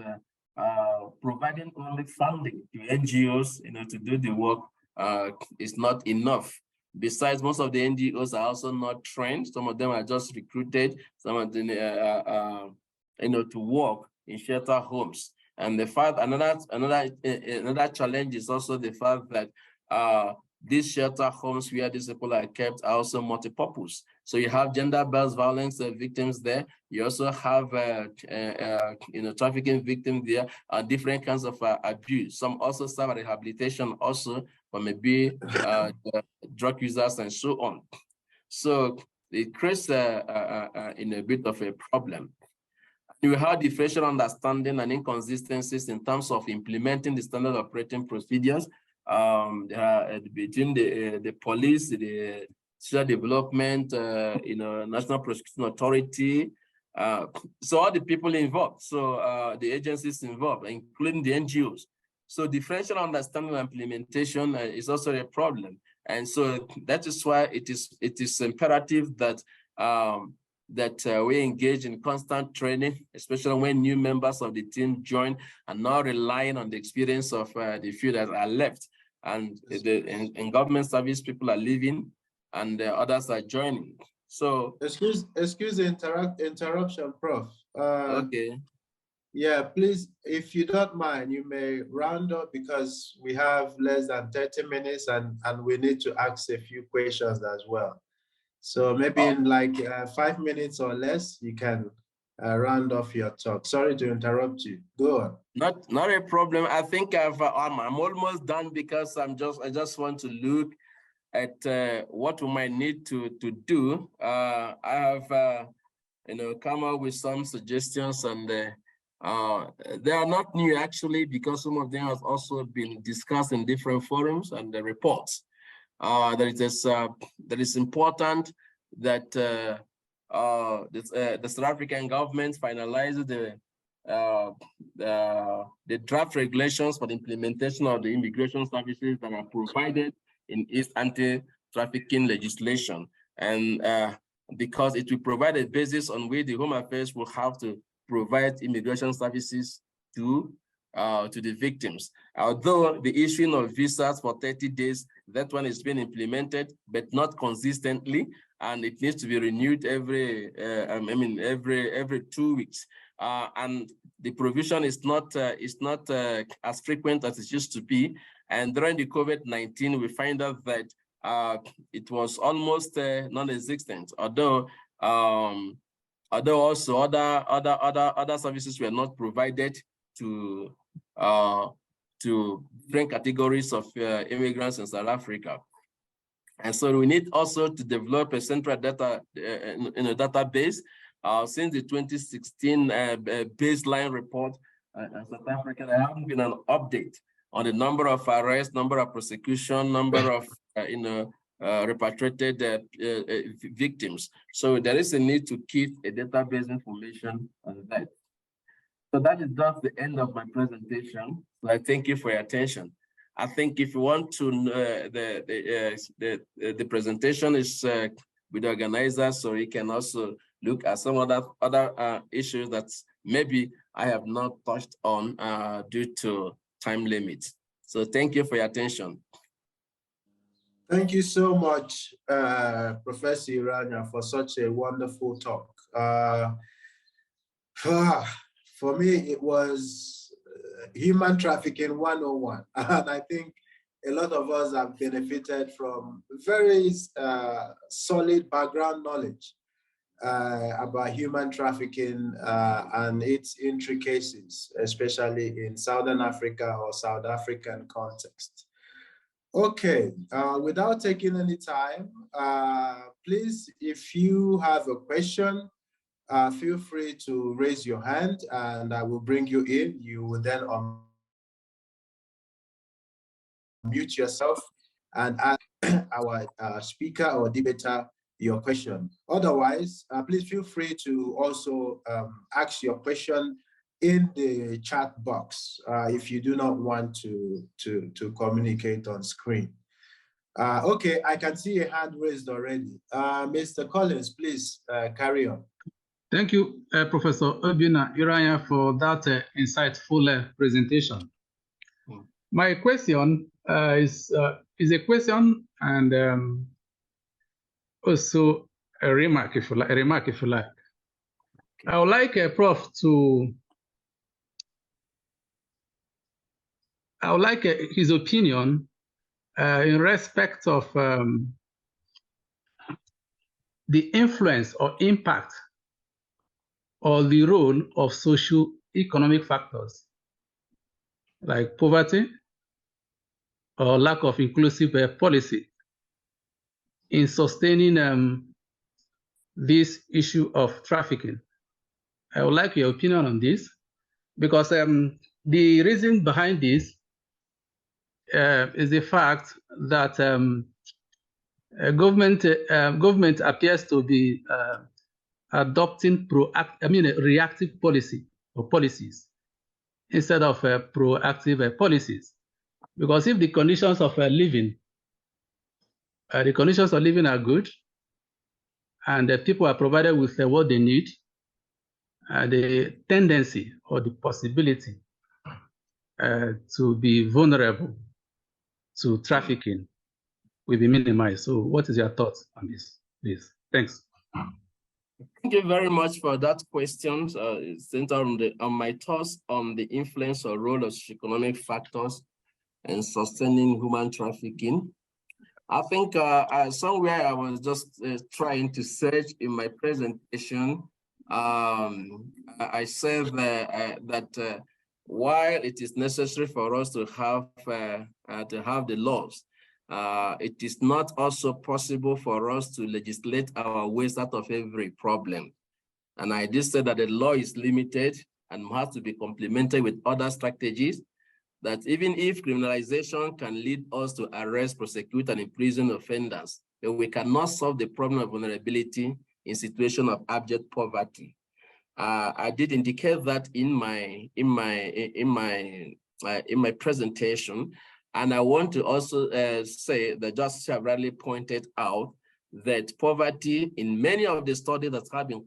providing only funding to NGOs, to do the work is not enough. Besides, most of the NGOs are also not trained. Some of them are just recruited. Some of them, to work in shelter homes. And the fact, another challenge is also the fact that these shelter homes where these people are kept are also multi-purpose. So you have gender-based violence victims there. You also have trafficking victims there, different kinds of abuse. Some also serve rehabilitation also, or maybe drug users and so on. So it creates in a bit of a problem. You have differential understanding and inconsistencies in terms of implementing the standard operating procedures between the police, the social development, National Prosecution Authority, so all the people involved, so the agencies involved, including the NGOs. So differential understanding and implementation is also a problem, and so that is why it is imperative that we engage in constant training, especially when new members of the team join, and not relying on the experience of the few that are left. And in government service, people are leaving, and others are joining. So excuse the interruption, Prof. Okay. Yeah, please, if you don't mind, you may round up because we have less than 30 minutes and we need to ask a few questions as well. So maybe in like 5 minutes or less, you can round off your talk. Sorry to interrupt you. Go on. Not a problem. I think I'm almost done because I just want to look at what we might need to do. I have come up with some suggestions, and they are not new actually, because some of them have also been discussed in different forums and the reports. That is important that the South African government finalizes the draft regulations for the implementation of the immigration services that are provided in East anti-trafficking legislation, and because it will provide a basis on which the Home Affairs will have to provide immigration services to the victims. Although the issuing of visas for 30 days, that one is being implemented, but not consistently, and it needs to be renewed every 2 weeks. And the provision is not as frequent as it used to be. And during the COVID-19, we find out that it was almost non-existent, although also other services were not provided to different categories of immigrants in South Africa. And so we need also to develop a central data in a database. Since the 2016 baseline report in South Africa, there hasn't been an update on the number of arrests, number of prosecution, number of repatriated victims. So there is a need to keep a database information on that. So that is just the end of my presentation. So I thank you for your attention. I think if you want to, the presentation is with the organizers, so you can also look at some other issues that maybe I have not touched on due to time limits. So thank you for your attention. Thank you so much, Professor Iroanaya, for such a wonderful talk. For me, it was human trafficking 101. And I think a lot of us have benefited from very solid background knowledge about human trafficking and its intricacies, especially in Southern Africa or South African context. Okay, without taking any time, please, if you have a question, feel free to raise your hand and I will bring you in. You will then mute yourself and ask our speaker or debater your question. Otherwise, please feel free to also ask your question in the chat box if you do not want to communicate on screen. Okay, I can see a hand raised already. Mr. Collins, please carry on. Thank you, Professor Obenan Iroanaya, for that insightful presentation. My question is a question and also a remark, if you like. I would like Prof to. I would like his opinion in respect of the influence or impact or the role of socio-economic factors like poverty or lack of inclusive policy in sustaining this issue of trafficking. I would like your opinion on this because the reason behind this is the fact that government appears to be adopting reactive policy or policies instead of proactive policies. Because if the conditions of living are good, and people are provided with what they need, the tendency or the possibility to be vulnerable to trafficking will be minimized. So what is your thoughts on this, please? Thanks. Thank you very much for that question. It's centered on my thoughts on the influence or role of economic factors in sustaining human trafficking. I think somewhere I was just trying to search in my presentation. I said that while it is necessary for us to have the laws, it is not also possible for us to legislate our ways out of every problem. And I did say that the law is limited and has to be complemented with other strategies, that even if criminalization can lead us to arrest, prosecute, and imprison offenders, then we cannot solve the problem of vulnerability in situation of abject poverty. I did indicate that in my presentation, and I want to also say that Justice Bradley pointed out that poverty in many of the studies that have been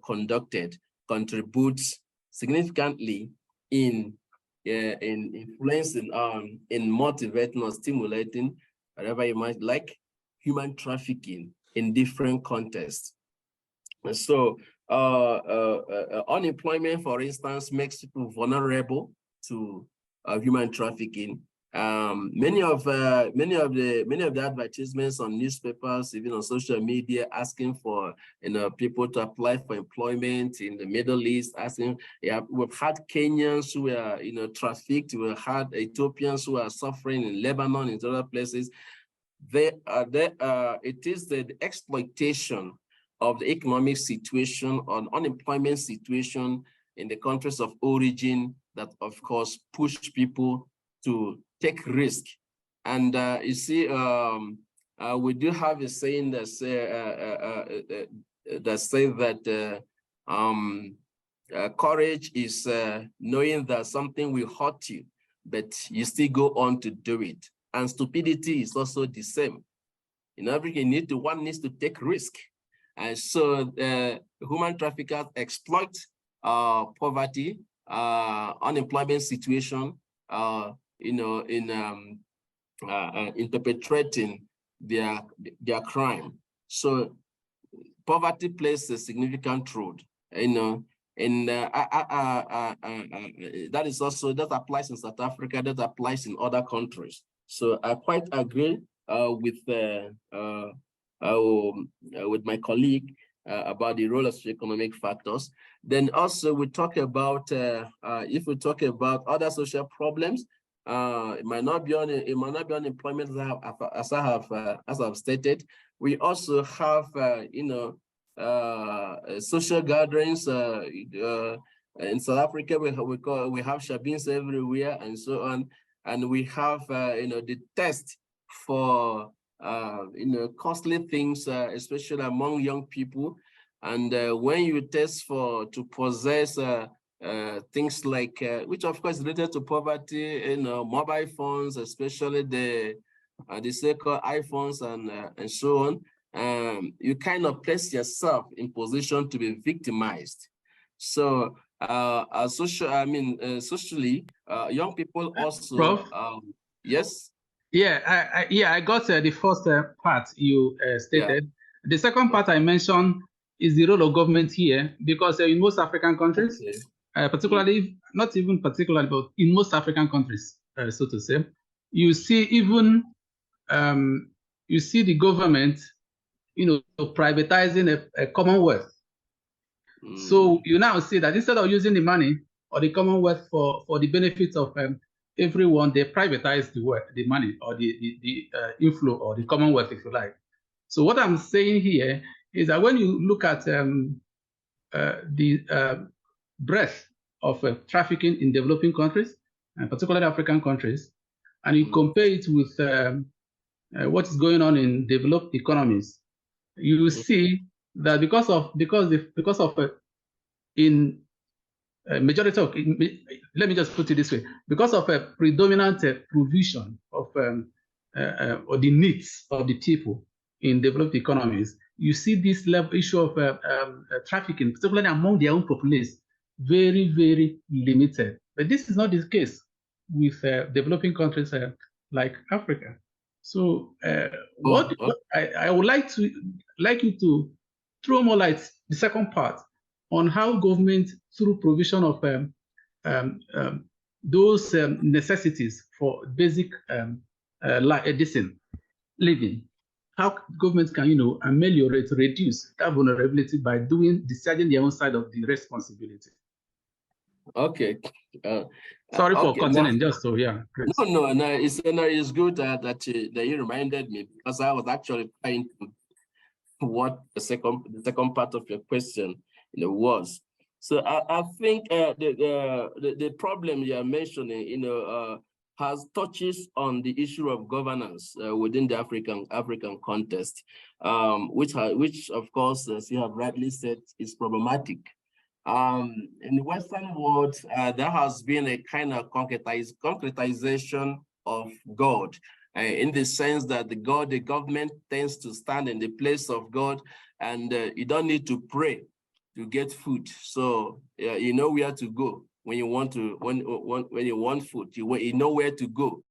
conducted contributes significantly in influencing, in motivating or stimulating, whatever you might like, human trafficking in different contexts. And so unemployment, for instance, makes people vulnerable to human trafficking. Many of the advertisements on newspapers, even on social media, asking for people to apply for employment in the Middle East. Asking, we've had Kenyans who are trafficked. We've had Ethiopians who are suffering in Lebanon and other places. It is the exploitation of the economic situation or unemployment situation in the countries of origin that, of course, push people to take risk. And you see, we do have a saying that say that courage is knowing that something will hurt you, but you still go on to do it. And stupidity is also the same. In everything, one needs to take risk. And so human traffickers exploit poverty, unemployment situation, in perpetrating their crime. So poverty plays a significant role, and that applies in South Africa, that applies in other countries. So I quite agree with my colleague about the role of economic factors. Then also we talk about if we talk about other social problems, it might not be unemployment as I've stated. We also have social gatherings. In South Africa, we have shabins everywhere and so on. and we have the test for costly things, especially among young people. And when you test to possess things like, which of course related to poverty, mobile phones, especially the so-called iPhones and so on, you kind of place yourself in position to be victimized. So socially, young people also. Prof? Yes. Yeah, I got the first part you stated. Yeah. The second part I mentioned is the role of government here, because in most African countries, particularly, not even particularly, but in most African countries, so to say, you see even you see the government, privatizing a commonwealth. So you now see that instead of using the money or the commonwealth for the benefits of everyone, they privatize the money or the inflow or the commonwealth, if you like. So what I'm saying here is that when you look at the breadth of trafficking in developing countries, and particularly African countries, and you compare it with what is going on in developed economies, you see that because of in majority of, let me just put it this way, because of a predominant provision of or the needs of the people in developed economies, you see this issue of trafficking, particularly among their own populace, very, very limited. But this is not the case with developing countries like Africa. So what I would like you to throw more light, the second part, on how government, through provision of those necessities for basic living, how government can, ameliorate, reduce that vulnerability by discharging their own side of the responsibility. Okay. Sorry for cutting in, just so, yeah. Please. No, it's good that you reminded me, because I was actually trying to what the second part of your question was. So I think the problem you are mentioning, has touches on the issue of governance within the African context, which of course, as you have rightly said, is problematic. In the Western world, there has been a kind of concretization of God, in the sense that the government tends to stand in the place of God, and you don't need to pray to get food. So you know where to go when you want to when you want food. You know where to go.